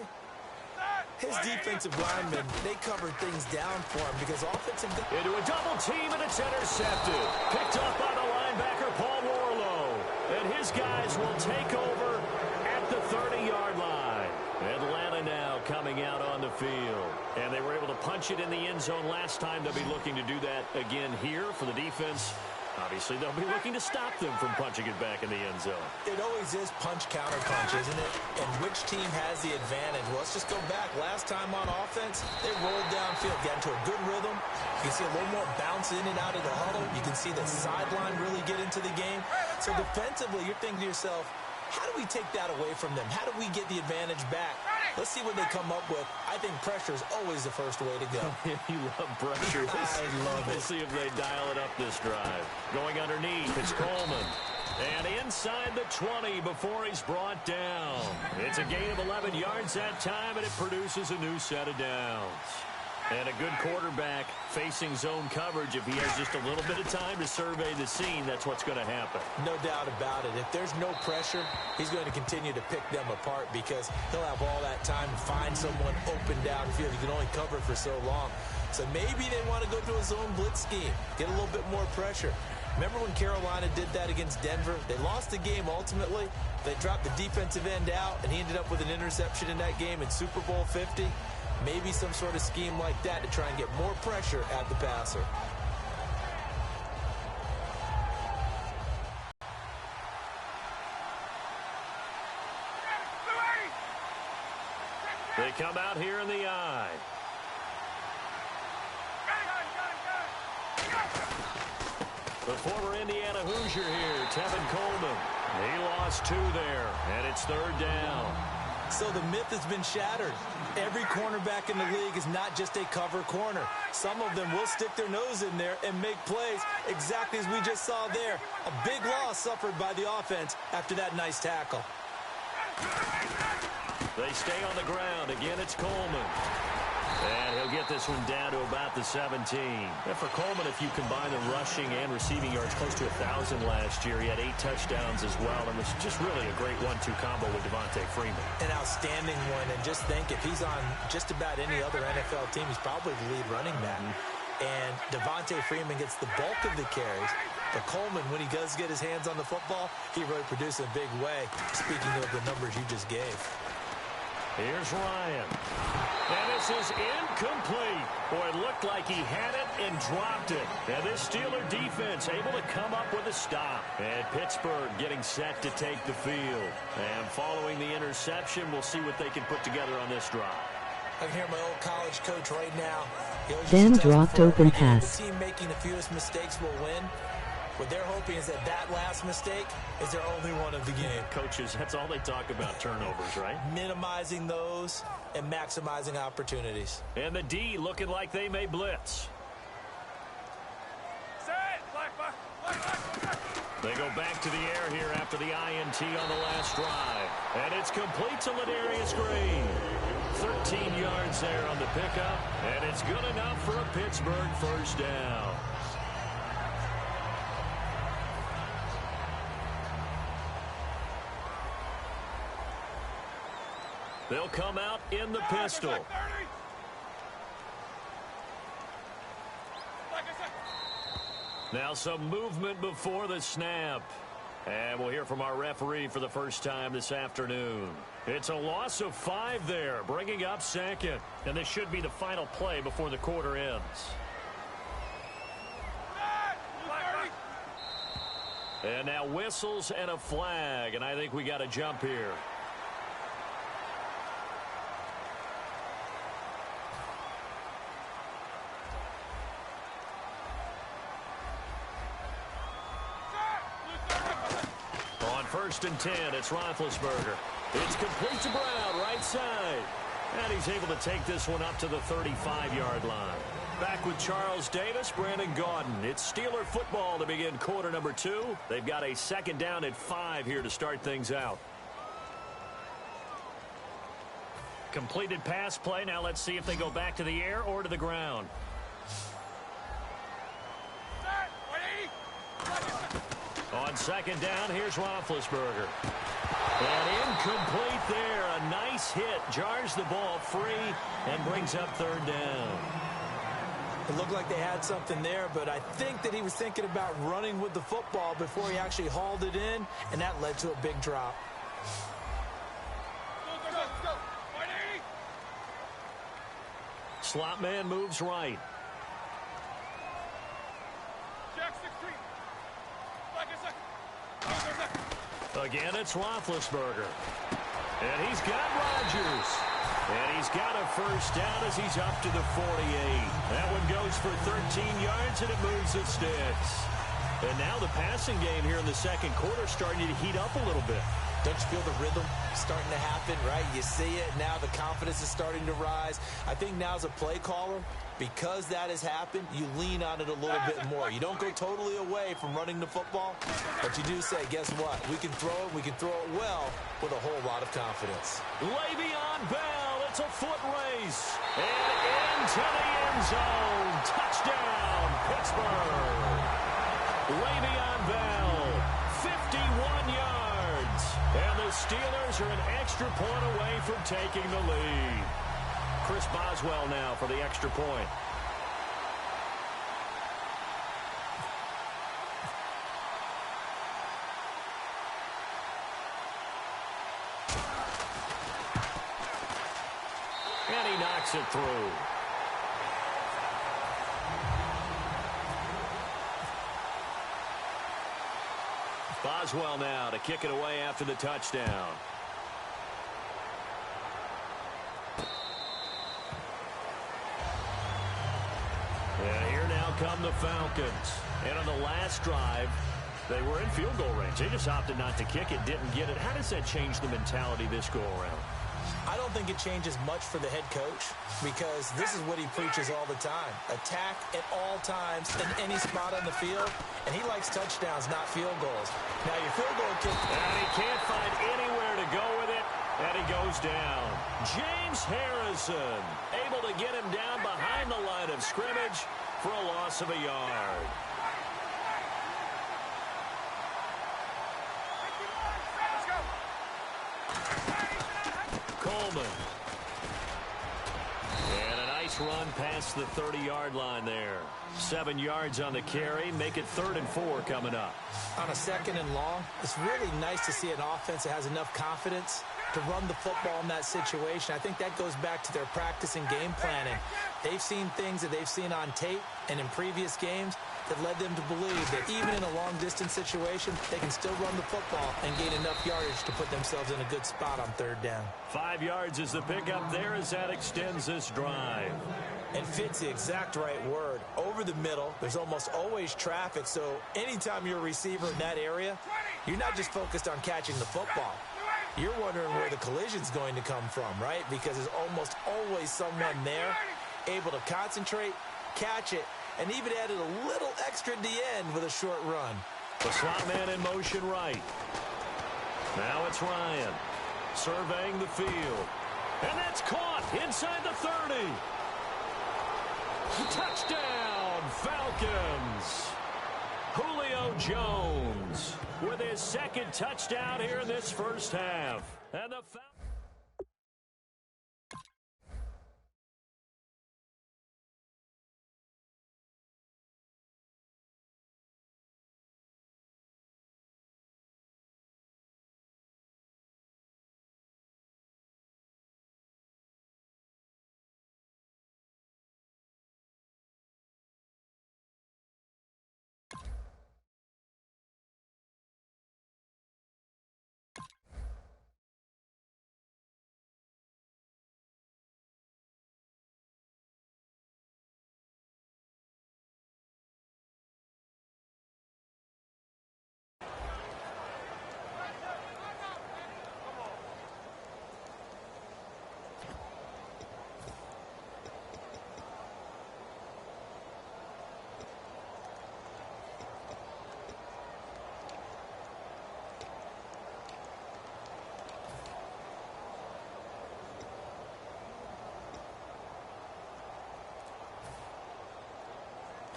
His defensive linemen, they covered things down for him because offensive... Into a double team, and it's intercepted. Picked up by the linebacker, Paul Warlow. And his guys will take over at the 30-yard line. Atlanta now coming out on the field. And they were able to punch it in the end zone last time. They'll be looking to do that again here for the defense. Obviously, they'll be looking to stop them from punching it back in the end zone. It always is punch-counter-punch, isn't it? And which team has the advantage? Well, let's just go back. Last time on offense, they rolled downfield, got into a good rhythm. You can see a little more bounce in and out of the huddle. You can see the sideline really get into the game. So defensively, you're thinking to yourself, how do we take that away from them? How do we get the advantage back? Let's see what they come up with. I think pressure is always the first way to go. You love pressure. I love it. We'll see if they dial it up this drive. Going underneath, it's Coleman. And inside the 20 before he's brought down. It's a gain of 11 yards that time, and it produces a new set of downs. And a good quarterback facing zone coverage. If he has just a little bit of time to survey the scene, that's what's going to happen. No doubt about it. If there's no pressure, he's going to continue to pick them apart because he'll have all that time to find someone open downfield. He can only cover for so long. So maybe they want to go to a zone blitz scheme, get a little bit more pressure. Remember when Carolina did that against Denver? They lost the game ultimately. They dropped the defensive end out, and he ended up with an interception in that game in Super Bowl 50. Maybe some sort of scheme like that to try and get more pressure at the passer. They come out here in the eye. The former Indiana Hoosier here, Tevin Coleman. He lost 2 there, and it's 3rd down. So the myth has been shattered. Every cornerback in the league is not just a cover corner. Some of them will stick their nose in there and make plays exactly as we just saw there. A big loss suffered by the offense after that nice tackle. They stay on the ground. Again, it's Coleman. And he'll get got this one down to about the 17. And for Coleman, if you combine the rushing and receiving yards, close to 1,000 last year. He had 8 touchdowns as well, and was just really a great 1-2 combo with Devontae Freeman. An outstanding one, and just think, if he's on just about any other NFL team, he's probably the lead running back. And Devontae Freeman gets the bulk of the carries. But Coleman, when he does get his hands on the football, he really produces in a big way, speaking of the numbers you just gave. Here's Ryan. And this is incomplete. Boy, it looked like he had it and dropped it. And this Steeler defense able to come up with a stop. And Pittsburgh getting set to take the field. And following the interception, we'll see what they can put together on this drive. I can hear my old college coach right now. Then dropped open pass. The team making the fewest mistakes will win. What they're hoping is that last mistake is their only one of the game. Coaches, that's all they talk about, turnovers, right? Minimizing those and maximizing opportunities. And the D looking like they may blitz. They go back to the air here after the INT on the last drive. And it's complete to Ladarius Green. 13 yards there on the pickup. And it's good enough for a Pittsburgh first down. They'll come out in the pistol. Now some movement before the snap. And we'll hear from our referee for the first time this afternoon. It's a loss of 5 there, bringing up second. And this should be the final play before the quarter ends. And now whistles and a flag, and I think we got a jump here. First and 10, it's Roethlisberger. It's complete to Brown, right side. And he's able to take this one up to the 35-yard line. Back with Charles Davis, Brandon Gaudin. It's Steeler football to begin quarter number 2. They've got a second down at 5 here to start things out. Completed pass play. Now let's see if they go back to the air or to the ground. On second down, here's Roethlisberger. And incomplete there. A nice hit. Jars the ball free and brings up third down. It looked like they had something there, but I think that he was thinking about running with the football before he actually hauled it in, and that led to a big drop. Slot man moves right. Again, it's Roethlisberger. And he's got Rodgers. And he's got a first down as he's up to the 48. That one goes for 13 yards, and it moves the sticks. And now the passing game here in the second quarter starting to heat up a little bit. Don't you feel the rhythm starting to happen, right? You see it. Now the confidence is starting to rise. I think now as a play caller, because that has happened, you lean on it a little bit more. You don't go totally away from running the football, but you do say, guess what? We can throw it. We can throw it well with a whole lot of confidence. Le'Veon Bell. It's a foot race. And into the end zone. Touchdown, Pittsburgh. Le'Veon Bell, 51 yards. And the Steelers are an extra point away from taking the lead. Chris Boswell now for the extra point. And he knocks it through. Boswell now to kick it away after the touchdown. And here now come the Falcons. And on the last drive, they were in field goal range. They just opted not to kick it, didn't get it. How does that change the mentality this go around? I don't think it changes much for the head coach because this is what he preaches all the time. Attack at all times in any spot on the field, and he likes touchdowns, not field goals. Now, your field goal kick... And he can't find anywhere to go with it, and he goes down. James Harrison able to get him down behind of scrimmage for a loss of a yard. Coleman. And a nice run past the 30-yard line there. 7 yards on the carry. Make it 3rd and 4 coming up. On a 2nd and long, it's really nice to see an offense that has enough confidence to run the football in that situation. I think that goes back to their practice and game planning. They've seen things that they've seen on tape and in previous games that led them to believe that even in a long-distance situation, they can still run the football and gain enough yardage to put themselves in a good spot on 3rd down. 5 yards is the pickup there as that extends this drive. And fits the exact right word. Over the middle, there's almost always traffic, so anytime you're a receiver in that area, you're not just focused on catching the football. You're wondering where the collision's going to come from, right? Because there's almost always someone there able to concentrate, catch it, and even added a little extra at the end with a short run. The slot man in motion right. Now it's Ryan surveying the field. And that's caught inside the 30. Touchdown, Falcons. Julio Jones with his 2nd touchdown here in this first half. And the Falcons.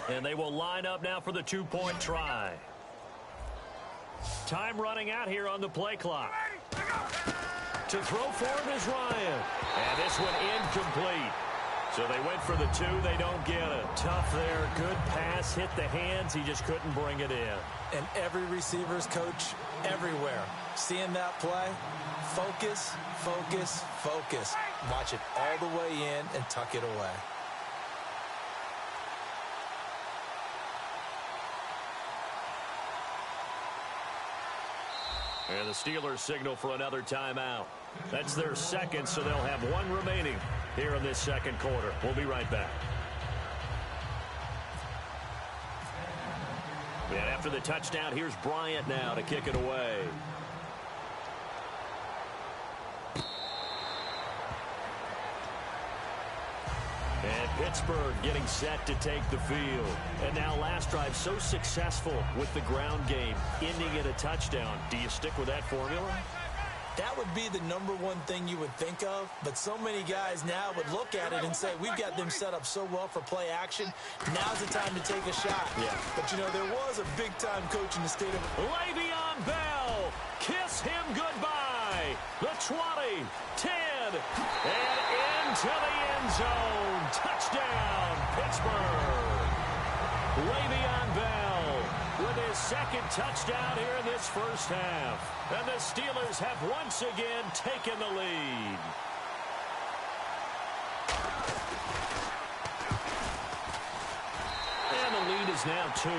And they will line up now for the 2-point try. Time running out here on the play clock. To throw for him is Ryan. And this one incomplete. So they went for the 2. They don't get it. Tough there. Good pass. Hit the hands. He just couldn't bring it in. And every receiver's coach everywhere. Seeing that play, focus, focus, focus. Watch it all the way in and tuck it away. And the Steelers signal for another timeout. That's their 2nd, so they'll have 1 remaining here in this 2nd quarter. We'll be right back. And after the touchdown, here's Bryant now to kick it away. And Pittsburgh getting set to take the field. And now last drive so successful with the ground game, ending in a touchdown. Do you stick with that formula? That would be the #1 thing you would think of, but so many guys now would look at it and say, we've got them set up so well for play action. Now's the time to take a shot. Yeah. But, you know, there was a big-time coach in the state of... Le'Veon Bell, kiss him goodbye. The 20, 10, and into the end zone. Touchdown, Pittsburgh. Le'Veon Bell with his 2nd touchdown here in this first half. And the Steelers have once again taken the lead. And the lead is now 2.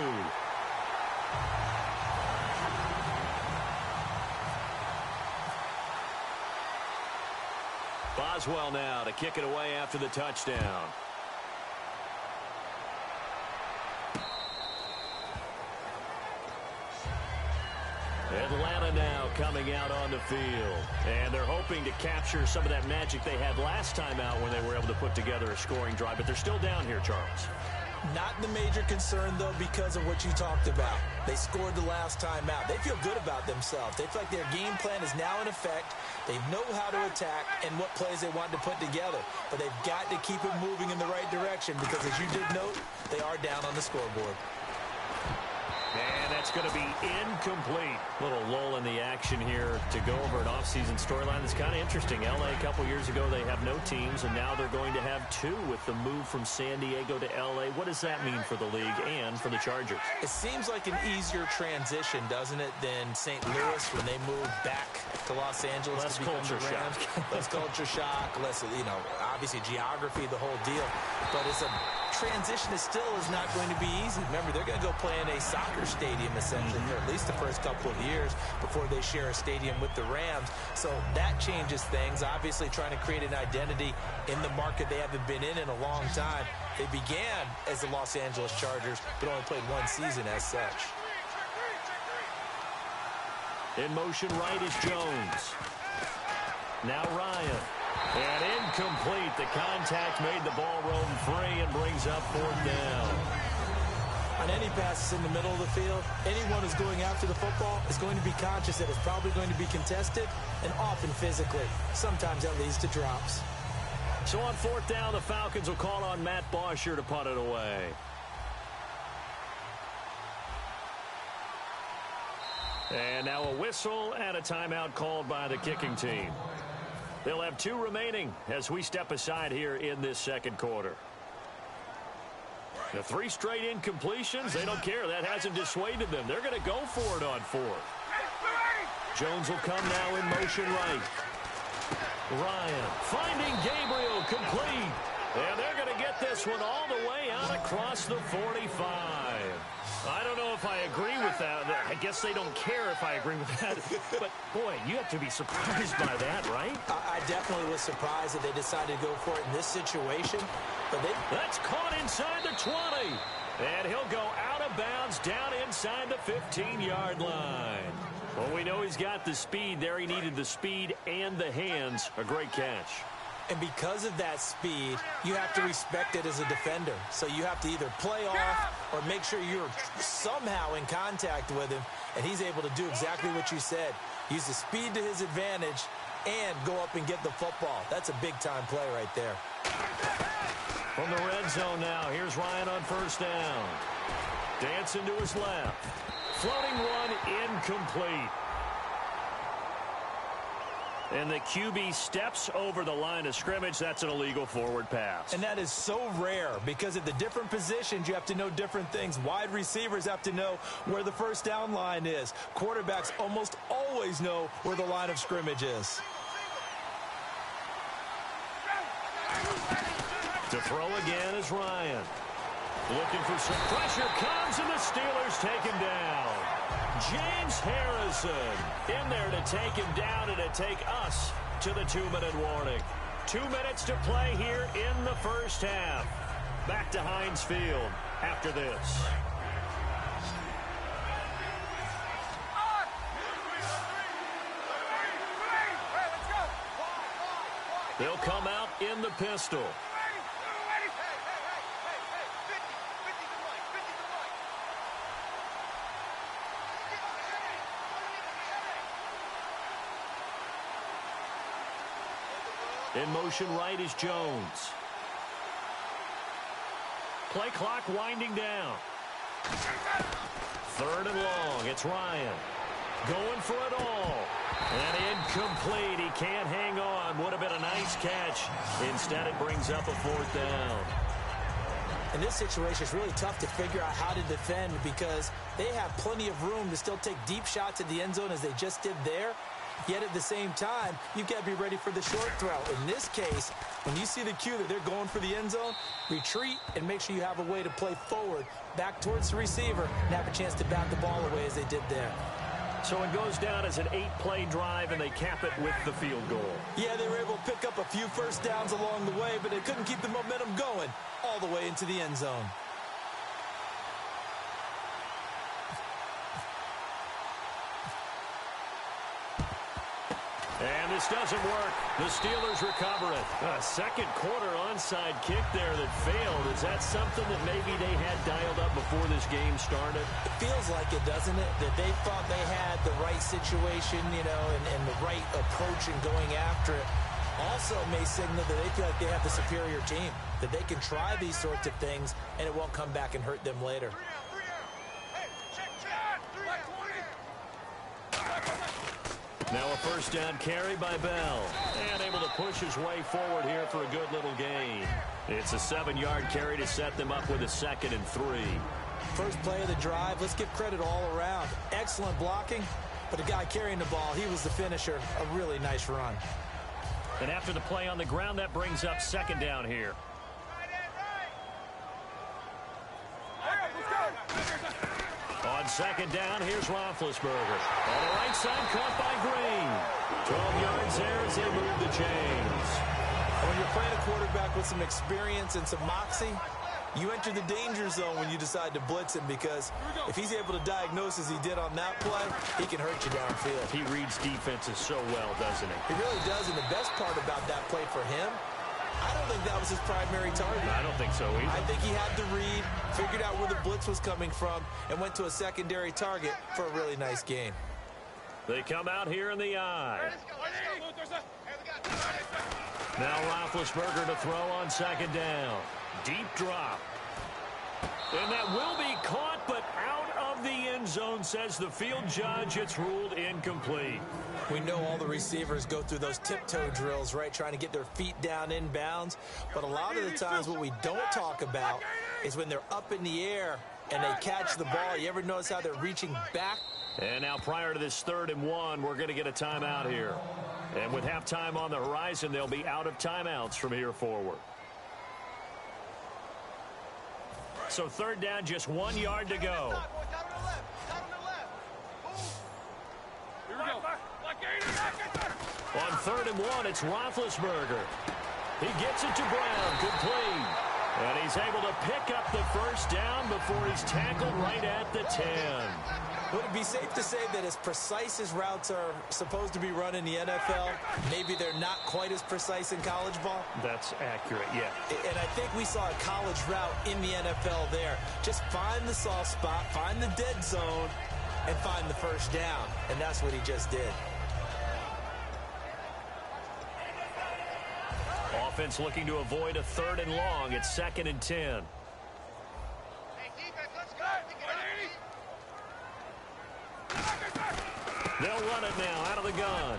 Boswell now to kick it away after the touchdown. Atlanta now coming out on the field. And they're hoping to capture some of that magic they had last time out when they were able to put together a scoring drive. But they're still down here, Charles. Not the major concern, though, because of what you talked about. They scored the last time out. They feel good about themselves. They feel like their game plan is now in effect. They know how to attack and what plays they want to put together. But they've got to keep it moving in the right direction because, as you did note, they are down on the scoreboard. And that's going to be incomplete. Little lull in the action here to go over an offseason storyline that's kind of interesting. L.A. a couple years ago, they have no teams, and now they're going to have two with the move from San Diego to L.A. What does that mean for the league and for the Chargers? It seems like an easier transition, doesn't it, than St. Louis when they moved back to Los Angeles. Less to become culture the Rams. shock. Less culture shock, less, obviously geography, the whole deal. But it's a transition is not going to be easy. Remember, they're going to go play in a soccer stadium, essentially, for at least the first couple of years before they share a stadium with the Rams. So that changes things. Obviously, trying to create an identity in the market they haven't been in a long time. They began as the Los Angeles Chargers, but only played one season as such. In motion right is Jones. Now Ryan. And incomplete. The contact made the ball roam free and brings up 4th down. On any passes in the middle of the field, anyone who's going after the football is going to be conscious that it's probably going to be contested and often physically. Sometimes that leads to drops. So on 4th down, the Falcons will call on Matt Bosher to punt it away. And now a whistle and a timeout called by the kicking team. They'll have 2 remaining as we step aside here in this second quarter. The 3 straight incompletions, they don't care. That hasn't dissuaded them. They're going to go for it on 4th. Jones will come now in motion right. Ryan finding Gabriel complete. And they're going to get this one all the way out across the 45. I don't know if I agree with that. I guess they don't care if I agree with that. But, boy, you have to be surprised by that, right? I definitely was surprised that they decided to go for it in this situation. But that's caught inside the 20. And he'll go out of bounds down inside the 15-yard line. Well, we know he's got the speed there. He needed the speed and the hands. A great catch. And because of that speed, you have to respect it as a defender. So you have to either play off or make sure you're somehow in contact with him, and he's able to do exactly what you said. Use the speed to his advantage and go up and get the football. That's a big-time play right there. From the red zone now, here's Ryan on 1st down. Dancing to his left. Floating one incomplete. And the QB steps over the line of scrimmage. That's an illegal forward pass. And that is so rare because at the different positions, you have to know different things. Wide receivers have to know where the 1st down line is. Quarterbacks almost always know where the line of scrimmage is. To throw again is Ryan. Looking for some pressure. Comes, and the Steelers take him down. James Harrison in there to take him down and to take us to the 2-minute warning. 2 minutes to play here in the first half. Back to Heinz Field after this. They'll come out in the pistol. In motion right is Jones. Play clock winding down. 3rd and long. It's Ryan. Going for it all. And incomplete. He can't hang on. Would have been a nice catch. Instead, it brings up a 4th down. In this situation, it's really tough to figure out how to defend because they have plenty of room to still take deep shots at the end zone as they just did there. Yet at the same time, you've got to be ready for the short throw. In this case, when you see the cue that they're going for the end zone, retreat and make sure you have a way to play forward, back towards the receiver, and have a chance to bat the ball away as they did there. So it goes down as an 8-play drive, and they cap it with the field goal. Yeah, they were able to pick up a few first downs along the way, but they couldn't keep the momentum going all the way into the end zone. And this doesn't work. The Steelers recover it. A second quarter onside kick there that failed is that something that maybe they had dialed up before this game started? It feels like it, doesn't it? That they thought they had the right situation, you know, and the right approach in going after it. Also may signal that they feel like they have the superior team, that they can try these sorts of things, and it won't come back and hurt them later. Now a first down carry by Bell. And able to push his way forward here for a good little gain. It's a 7-yard carry to set them up with a 2nd and 3. First play of the drive, let's give credit all around. Excellent blocking, but the guy carrying the ball, he was the finisher. A really nice run. And after the play on the ground, that brings up 2nd down here. On 2nd down, here's Roethlisberger. On the right side, caught by Green. 12 yards there as they move the chains. When you're playing a quarterback with some experience and some moxie, you enter the danger zone when you decide to blitz him, because if he's able to diagnose as he did on that play, he can hurt you downfield. He reads defenses so well, doesn't he? He really does, and the best part about that play for him, I don't think that was his primary target. I don't think so either. I think he had the read, figured out where the blitz was coming from, and went to a secondary target for a really nice gain. They come out here in the eye. Now Roethlisberger to throw on 2nd down. Deep drop. And that will be caught, but out of the end zone, says the field judge. It's ruled incomplete. We know all the receivers go through those tiptoe drills, right, trying to get their feet down inbounds. But a lot of the times what we don't talk about is when they're up in the air and they catch the ball. You ever notice how they're reaching back? And now prior to this 3rd and 1, we're going to get a timeout here. And with halftime on the horizon, they'll be out of timeouts from here forward. So 3rd down, just 1 yard to go. Here we go. On 3rd and 1, it's Roethlisberger. He gets it to Brown, complete. And he's able to pick up the first down before he's tackled right at the 10. Would it be safe to say that as precise as routes are supposed to be run in the NFL, maybe they're not quite as precise in college ball? That's accurate, yeah. And I think we saw a college route in the NFL there. Just find the soft spot, find the dead zone, and find the first down. And that's what he just did. Offense looking to avoid a 3rd and long. It's 2nd and 10. Hey, defense, let's go. They'll run it now out of the gun.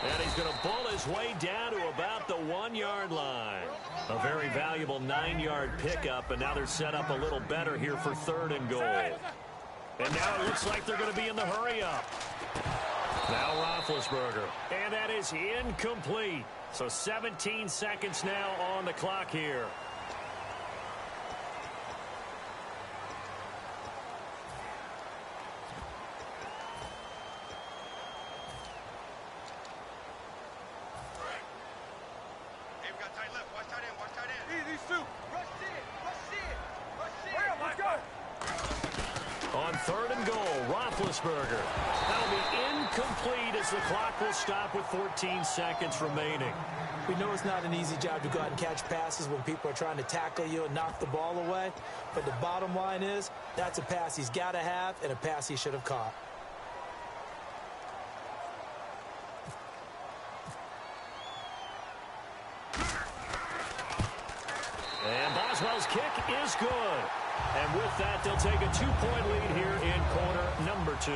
And he's going to bull his way down to about the 1-yard line. A very valuable 9-yard pickup, and now they're set up a little better here for 3rd and goal. And now it looks like they're going to be in the hurry-up. Now Roethlisberger. And that is incomplete. So 17 seconds now on the clock here. On 3rd and goal, Roethlisberger. That'll be incomplete as the clock will stop with 14 seconds remaining. We know it's not an easy job to go out and catch passes when people are trying to tackle you and knock the ball away. But the bottom line is, that's a pass he's got to have and a pass he should have caught. And Boswell's kick is good. And with that, they'll take a 2-point lead here in quarter number 2.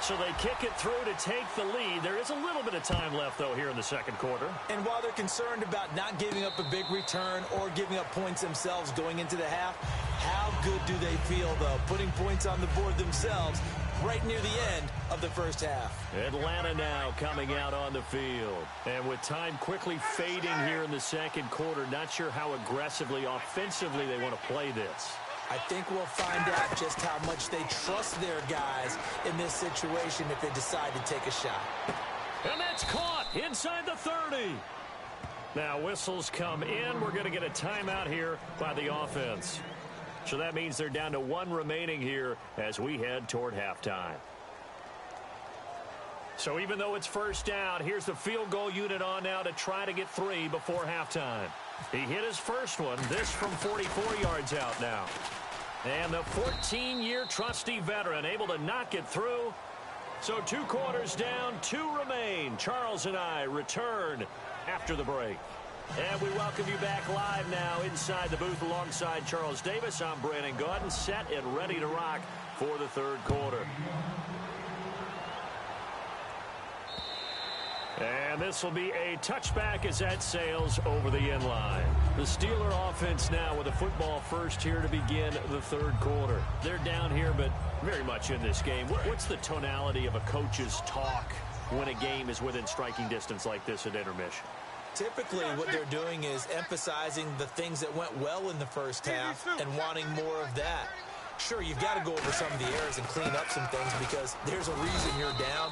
So they kick it through to take the lead. There is a little bit of time left, though, here in the 2nd quarter. And while they're concerned about not giving up a big return or giving up points themselves going into the half, how good do they feel, though, putting points on the board themselves right near the end of the first half? Atlanta now coming out on the field. And with time quickly fading here in the 2nd quarter, not sure how aggressively, offensively they want to play this. I think we'll find out just how much they trust their guys in this situation if they decide to take a shot. And that's caught inside the 30. Now whistles come in. We're going to get a timeout here by the offense. So that means they're down to 1 remaining here as we head toward halftime. So even though it's first down, here's the field goal unit on now to try to get 3 before halftime. He hit his first one, this from 44 yards out now. And the 14-year trusty veteran able to knock it through. So 2 quarters down, 2 remain. Charles and I return after the break. And we welcome you back live now inside the booth alongside Charles Davis. I'm Brandon Gaudin, set and ready to rock for the third quarter. And this will be a touchback as that sails over the end line. The Steeler offense now with a football first here to begin the third quarter. They're down here, but very much in this game. What's the tonality of a coach's talk when a game is within striking distance like this at intermission? Typically, what they're doing is emphasizing the things that went well in the first half and wanting more of that. Sure, you've got to go over some of the errors and clean up some things because there's a reason you're down.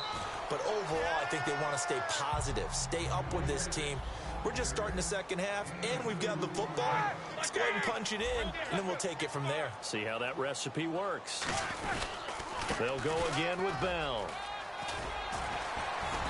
But overall, I think they want to stay positive, stay up with this team. We're just starting the second half, and we've got the football. Let's go ahead and punch it in, and then we'll take it from there. See how that recipe works. They'll go again with Bell.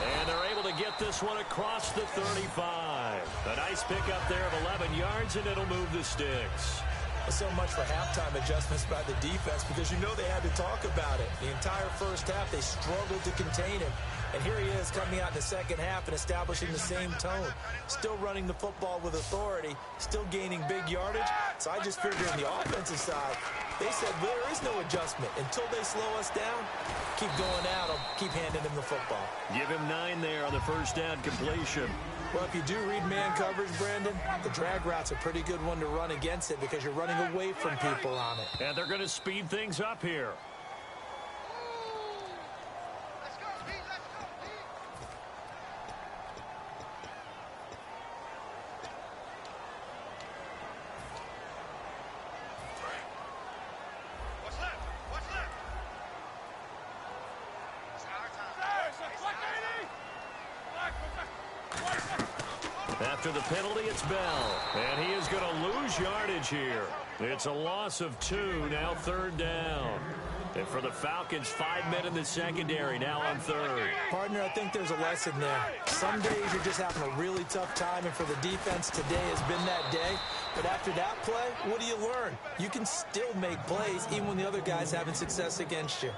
And they're able to get this one across the 35. A nice pickup there of 11 yards, and it'll move the sticks. So much for halftime adjustments by the defense because you know they had to talk about it. The entire first half, they struggled to contain him. And here he is coming out in the second half and establishing the same tone. Still running the football with authority, still gaining big yardage. So I just figured on the offensive side, they said well, there is no adjustment. Until they slow us down, keep going at them, keep handing them the football. Give him 9 there on the first down completion. Well, if you do read man coverage, Brandon, the drag route's a pretty good one to run against it because you're running away from people on it. And they're going to speed things up here. After the penalty, it's Bell. And he is going to lose yardage here. It's a loss of 2, now third down. And for the Falcons, 5 men in the secondary, now on third. Partner, I think there's a lesson there. Some days you're just having a really tough time, and for the defense, today has been that day. But after that play, what do you learn? You can still make plays even when the other guy's having success against you.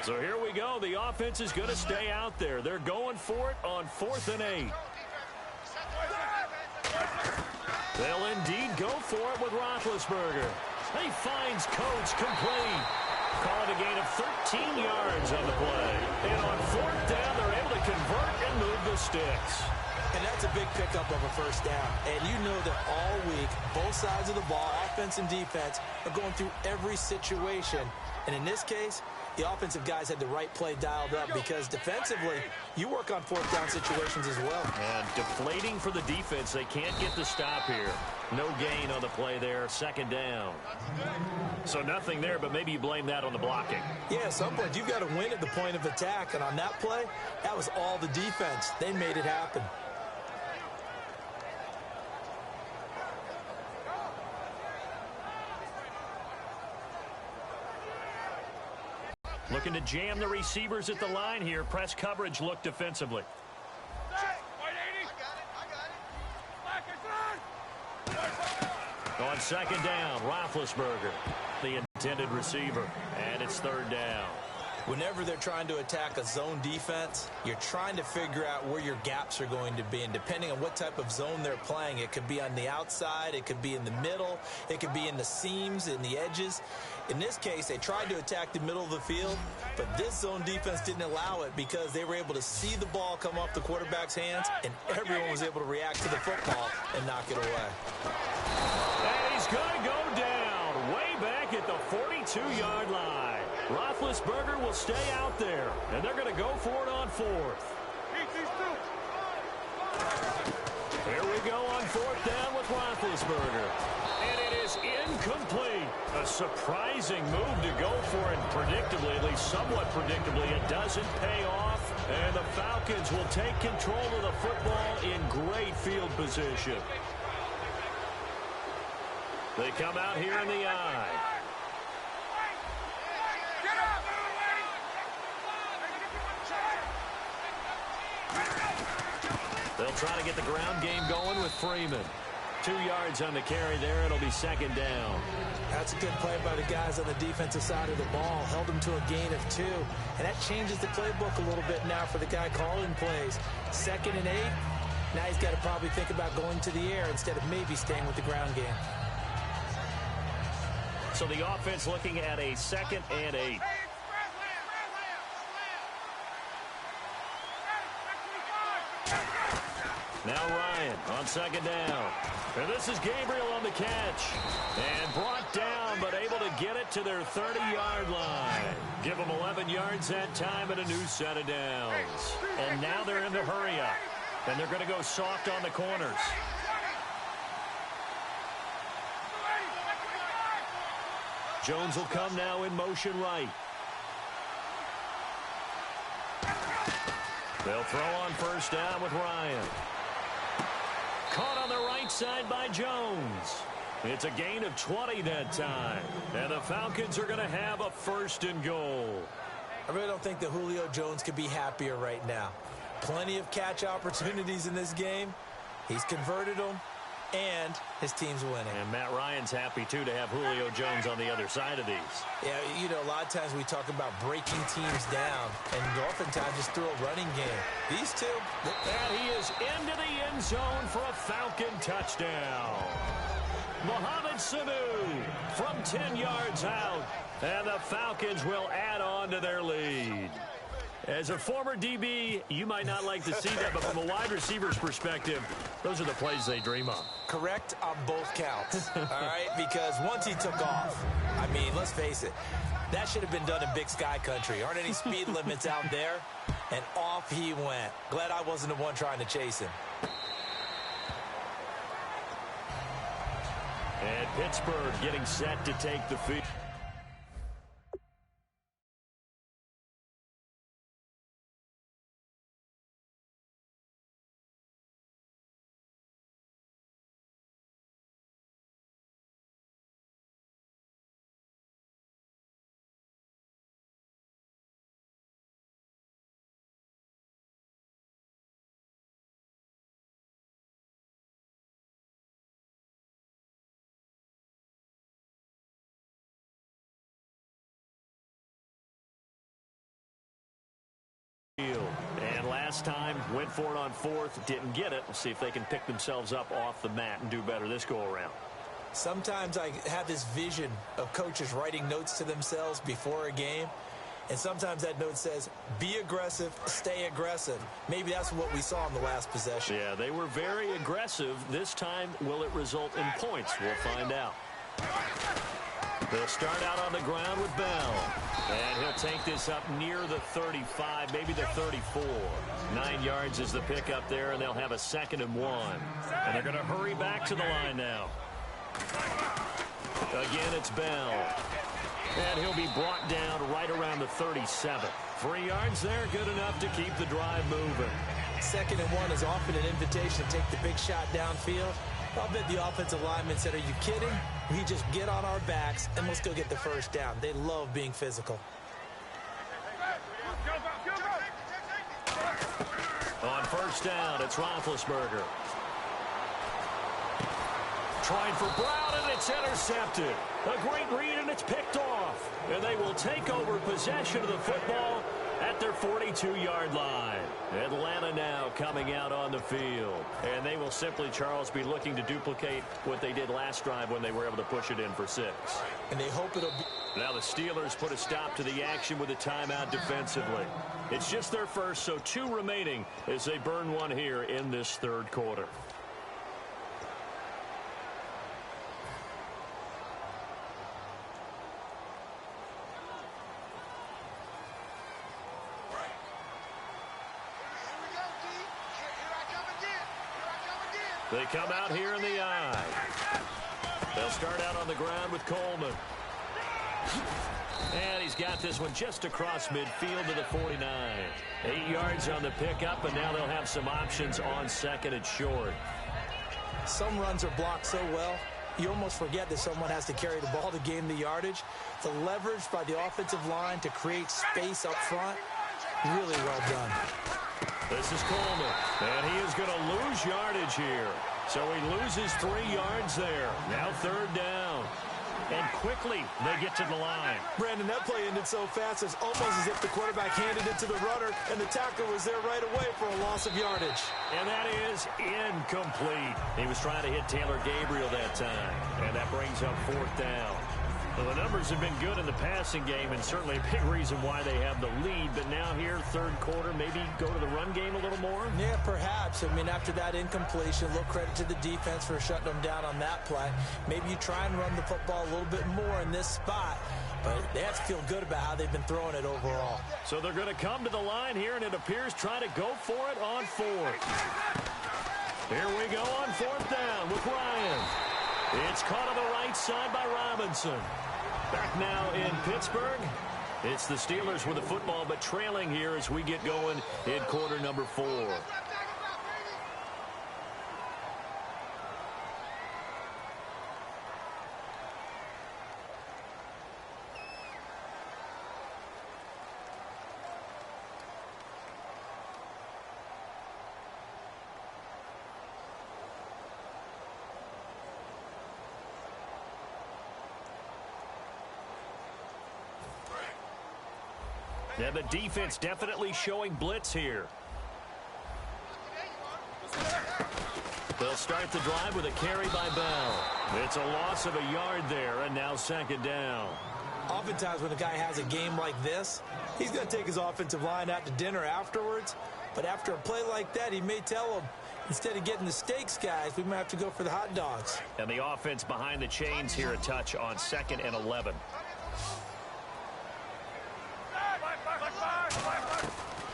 So here we go. The offense is going to stay out there. They're going for it on 4th and 8. They'll indeed go for it with Roethlisberger. He finds Coates complete. Call it a gain of 13 yards on the play. And on 4th down, they're able to convert and move the sticks. And that's a big pickup of a first down. And you know that all week, both sides of the ball, offense and defense, are going through every situation. And in this case, the offensive guys had the right play dialed up because defensively, you work on 4th down situations as well. And deflating for the defense. They can't get the stop here. No gain on the play there. 2nd down. So nothing there, but maybe you blame that on the blocking. Yeah, at some point, you've got to win at the point of attack. And on that play, that was all the defense. They made it happen. Looking to jam the receivers at the line here. Press coverage look defensively. On 2nd down, Roethlisberger, the intended receiver. And it's 3rd down. Whenever they're trying to attack a zone defense, you're trying to figure out where your gaps are going to be. And depending on what type of zone they're playing, it could be on the outside, it could be in the middle, it could be in the seams, in the edges. In this case, they tried to attack the middle of the field, but this zone defense didn't allow it because they were able to see the ball come off the quarterback's hands, and everyone was able to react to the football and knock it away. And he's going to go down way back at the 42-yard line. Roethlisberger will stay out there, and they're going to go for it on 4th. Here we go on 4th down with Roethlisberger. And it is incomplete. A surprising move to go for it predictably, at least somewhat predictably. It doesn't pay off, and the Falcons will take control of the football in great field position. They come out here in the eye. They'll try to get the ground game going with Freeman. 2 yards on the carry there. It'll be second down. That's a good play by the guys on the defensive side of the ball. Held them to a gain of 2. And that changes the playbook a little bit now for the guy calling plays. 2nd and 8. Now he's got to probably think about going to the air instead of maybe staying with the ground game. So the offense looking at a 2nd and 8. Now Ryan on 2nd down. And this is Gabriel on the catch. And brought down, but able to get it to their 30-yard line. Give them 11 yards that time and a new set of downs. And now they're in the hurry-up. And they're going to go soft on the corners. Jones will come now in motion right. They'll throw on 1st down with Ryan. Caught on the right side by Jones. It's a gain of 20 that time. And the Falcons are going to have a 1st and goal. I really don't think that Julio Jones could be happier right now. Plenty of catch opportunities in this game. He's converted them, and his team's winning. And Matt Ryan's happy, too, to have Julio Jones on the other side of these. Yeah, you know, a lot of times we talk about breaking teams down, and oftentimes just through a running game. These two. And he is into the end zone for a Falcon touchdown. Mohamed Sanu from 10 yards out. And the Falcons will add on to their lead. As a former DB, you might not like to see that, but from a wide receiver's perspective, those are the plays they dream of. Correct on both counts, all right? Because once he took off, I mean, let's face it, that should have been done in Big Sky Country. Aren't any speed limits out there? And off he went. Glad I wasn't the one trying to chase him. And Pittsburgh getting set to take the field. And last time, went for it on 4th, didn't get it. We'll see if they can pick themselves up off the mat and do better this go-around. Sometimes I have this vision of coaches writing notes to themselves before a game, and sometimes that note says, be aggressive, stay aggressive. Maybe that's what we saw in the last possession. Yeah, they were very aggressive. This time, will it result in points? We'll find out. They'll start out on the ground with Bell. And he'll take this up near the 35, maybe the 34. 9 yards is the pickup there, and they'll have a 2nd and 1. And they're going to hurry back to the line now. Again, it's Bell. And he'll be brought down right around the 37. 3 yards there, good enough to keep the drive moving. 2nd and 1 is often an invitation to take the big shot downfield. I'll bet the offensive lineman said, are you kidding? We just get on our backs and let's go get the 1st down. They love being physical. On 1st down, it's Roethlisberger. Trying for Brown, and it's intercepted. A great read, and it's picked off. And they will take over possession of the football at their 42-yard line. Atlanta now coming out on the field. And they will simply, Charles, be looking to duplicate what they did last drive when they were able to push it in for 6. And they hope it'll be... Now the Steelers put a stop to the action with a timeout defensively. It's just their first, so 2 remaining as they burn one here in this 3rd quarter. They come out here in the eye. They'll start out on the ground with Coleman. And he's got this one just across midfield to the 49. 8 yards on the pickup, and now they'll have some options on 2nd and short. Some runs are blocked so well, you almost forget that someone has to carry the ball to gain the yardage. The leverage by the offensive line to create space up front, really well done. This is Coleman, and he is going to lose lose yardage here. So he loses 3 yards there. Now 3rd down. And quickly they get to the line. Brandon, that play ended so fast, it's almost as if the quarterback handed it to the runner, and the tackler was there right away for a loss of yardage. And that is incomplete. He was trying to hit Taylor Gabriel that time. And that brings up 4th down. Well, the numbers have been good in the passing game, and certainly a big reason why they have the lead. But now here, 3rd quarter, maybe go to the run game a little more? Yeah, perhaps. I mean, after that incompletion, a little credit to the defense for shutting them down on that play. Maybe you try and run the football a little bit more in this spot. But they have to feel good about how they've been throwing it overall. So they're going to come to the line here, and it appears trying to go for it on 4th. Here we go on 4th down with Ryan. It's caught on the right side by Robinson. Back now in Pittsburgh. It's the Steelers with the football, but trailing here as we get going in quarter number 4. Now the defense definitely showing blitz here. They'll start the drive with a carry by Bell. It's a loss of a yard there, and now 2nd down. Oftentimes when a guy has a game like this, he's going to take his offensive line out to dinner afterwards. But after a play like that, he may tell them, instead of getting the steaks, guys, we might have to go for the hot dogs. And the offense behind the chains here a touch on 2nd and 11.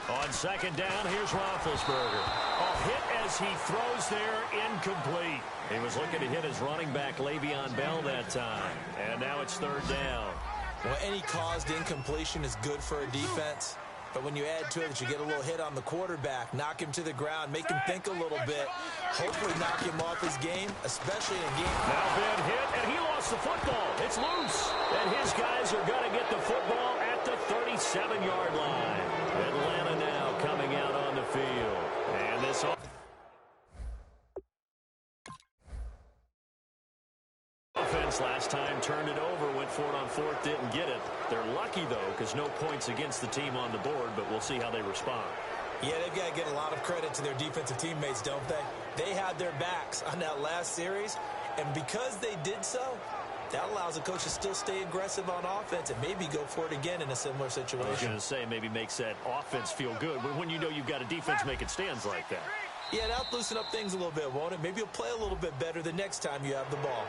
On 2nd down, here's Roethlisberger. A hit as he throws there, incomplete. He was looking to hit his running back, Le'Veon Bell, that time. And now it's 3rd down. Well, any caused incompletion is good for a defense. But when you add to it that you get a little hit on the quarterback, knock him to the ground, make him think a little bit, hopefully knock him off his game, especially in a game. Now bad hit, and he lost the football. It's loose. And his guys are going to get the football at the 37-yard line. Atlanta now coming out on the field. And this offense last time turned it over, went for it on 4th, didn't get it. They're lucky, though, because no points against the team on the board, but we'll see how they respond. Yeah, they've got to get a lot of credit to their defensive teammates, don't they? They had their backs on that last series, and because they did so, that allows the coach to still stay aggressive on offense and maybe go for it again in a similar situation. I was going to say maybe makes that offense feel good, but when you know you've got a defense making stands like that. Yeah, that'll loosen up things a little bit, won't it? Maybe you'll play a little bit better the next time you have the ball.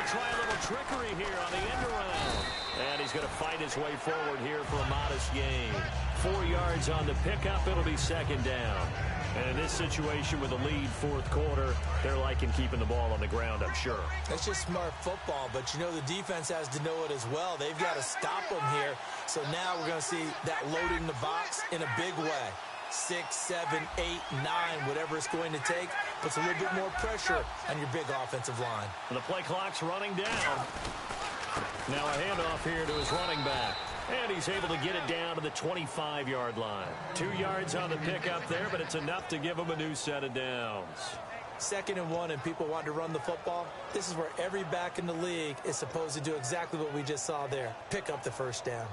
Try a little trickery here on the end around. And he's going to fight his way forward here for a modest gain. 4 yards on the pickup. It'll be 2nd down. And in this situation with a lead 4th quarter, they're liking keeping the ball on the ground, I'm sure. That's just smart football, but you know the defense has to know it as well. They've got to stop them here. So now we're going to see that loading the box in a big way. 6, 7, 8, 9, whatever it's going to take, puts a little bit more pressure on your big offensive line. And the play clock's running down. Now a handoff here to his running back. And he's able to get it down to the 25-yard line. 2 yards on the pickup there, but it's enough to give him a new set of downs. 2nd and 1, and people want to run the football. This is where every back in the league is supposed to do exactly what we just saw there. Pick up the 1st down.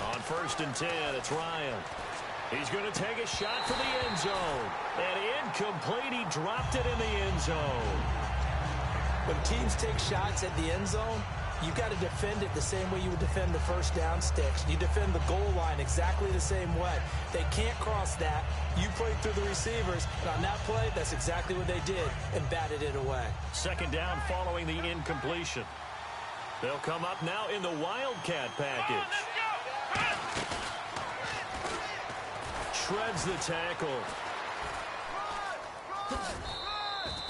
On 1st and 10, it's Ryan. He's going to take a shot for the end zone. And incomplete. He dropped it in the end zone. When teams take shots at the end zone, you got to defend it the same way you would defend the 1st down sticks. You defend the goal line exactly the same way. They can't cross that. You play through the receivers, and on that play, that's exactly what they did and batted it away. 2nd down following the incompletion. They'll come up now in the Wildcat package. Shreds the tackle.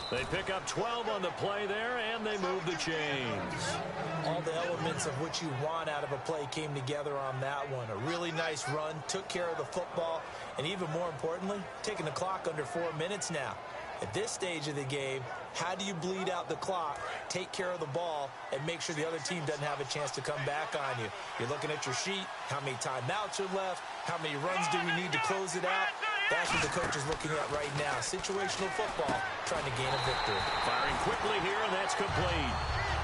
They pick up 12 on the play there, and they move the chains. All the elements of what you want out of a play came together on that one. A really nice run, took care of the football, and even more importantly, taking the clock under 4 minutes now. At this stage of the game, how do you bleed out the clock, take care of the ball, and make sure the other team doesn't have a chance to come back on you? You're looking at your sheet, how many timeouts are left, how many runs do we need to close it out? That's what the coach is looking at right now. Situational football, trying to gain a victory. Firing quickly here, and that's complete.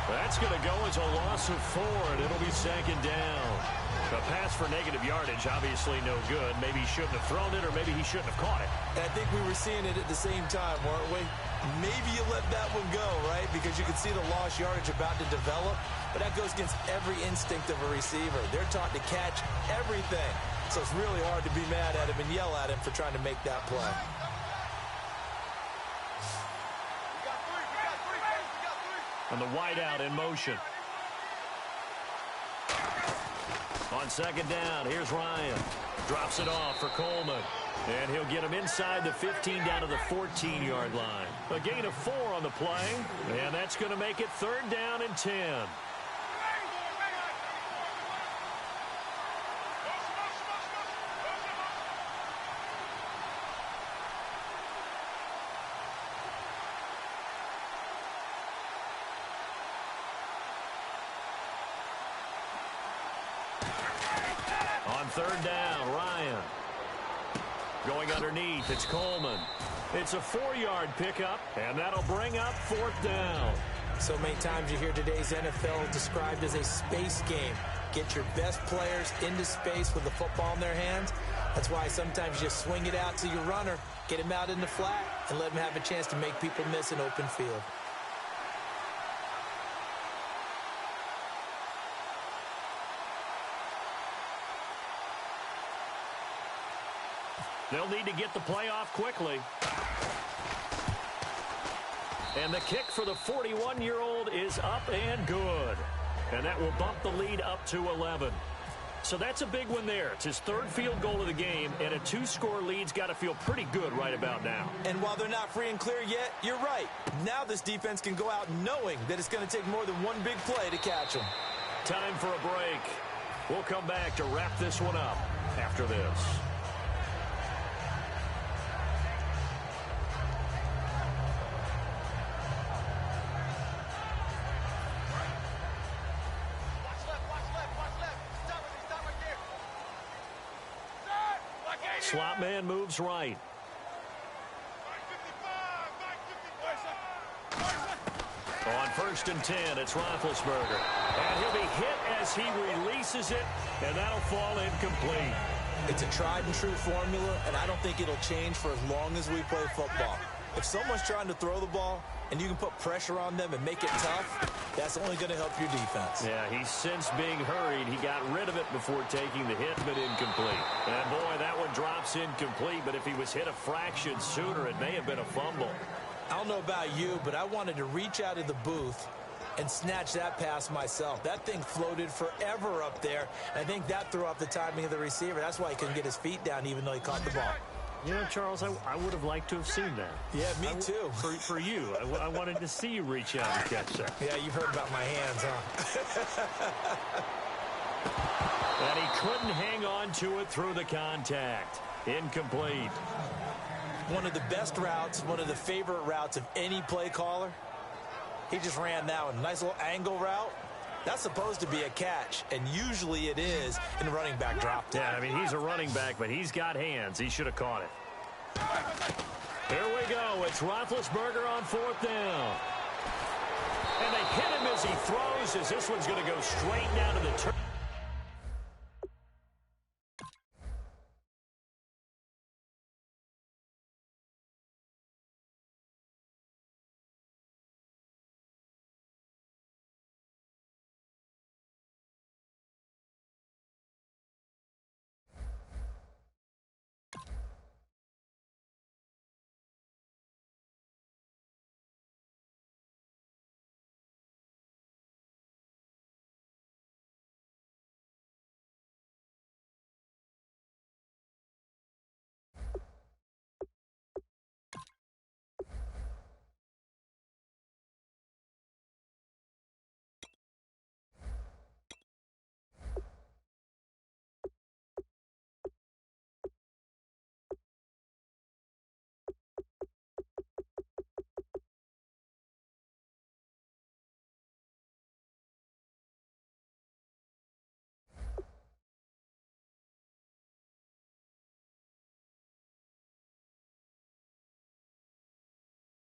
That's going to go as a loss of 4, and it'll be second down. A pass for negative yardage, obviously no good. Maybe he shouldn't have thrown it, or maybe he shouldn't have caught it. I think we were seeing it at the same time, weren't we? Maybe you let that one go, right? Because you can see the lost yardage about to develop, but that goes against every instinct of a receiver. They're taught to catch everything. So it's really hard to be mad at him and yell at him for trying to make that play. And the wideout in motion. On second down, here's Ryan. Drops it off for Coleman. And he'll get him inside the 15 down to the 14-yard line. A gain of 4 on the play, and that's going to make it 3rd down and 10. On 3rd down, Ryan. Going underneath, it's Coleman. It's a 4-yard pickup, and that'll bring up 4th down. So many times you hear today's NFL described as a space game. Get your best players into space with the football in their hands. That's why sometimes you swing it out to your runner, get him out in the flat, and let him have a chance to make people miss an open field. They'll need to get the play off quickly. And the kick for the 41-year-old is up and good. And that will bump the lead up to 11. So that's a big one there. It's his 3rd field goal of the game, and a 2-score lead's got to feel pretty good right about now. And while they're not free and clear yet, you're right. Now this defense can go out knowing that it's going to take more than one big play to catch them. Time for a break. We'll come back to wrap this one up after this. Slot man moves right. On 1st and 10, it's Roethlisberger. And he'll be hit as he releases it, and that'll fall incomplete. It's a tried-and-true formula, and I don't think it'll change for as long as we play football. If someone's trying to throw the ball and you can put pressure on them and make it tough, that's only going to help your defense. Yeah, he's since being hurried. He got rid of it before taking the hit, but incomplete. And boy, that one drops incomplete, but if he was hit a fraction sooner, it may have been a fumble. I don't know about you, but I wanted to reach out of the booth and snatch that pass myself. That thing floated forever up there. I think that threw off the timing of the receiver. That's why he couldn't get his feet down even though he caught the ball. You know, Charles, I would have liked to have seen that. Yeah, me too. For you. I wanted to see you reach out and catch that. Yeah, you've heard about my hands, huh? And he couldn't hang on to it through the contact. Incomplete. One of the best routes, one of the favorite routes of any play caller. He just ran that one. Nice little angle route. That's supposed to be a catch, and usually it is in running back drop down. Yeah, I mean, he's a running back, but he's got hands. He should have caught it. Here we go. It's Roethlisberger on 4th down. And they hit him as he throws, as this one's going to go straight down to the turn.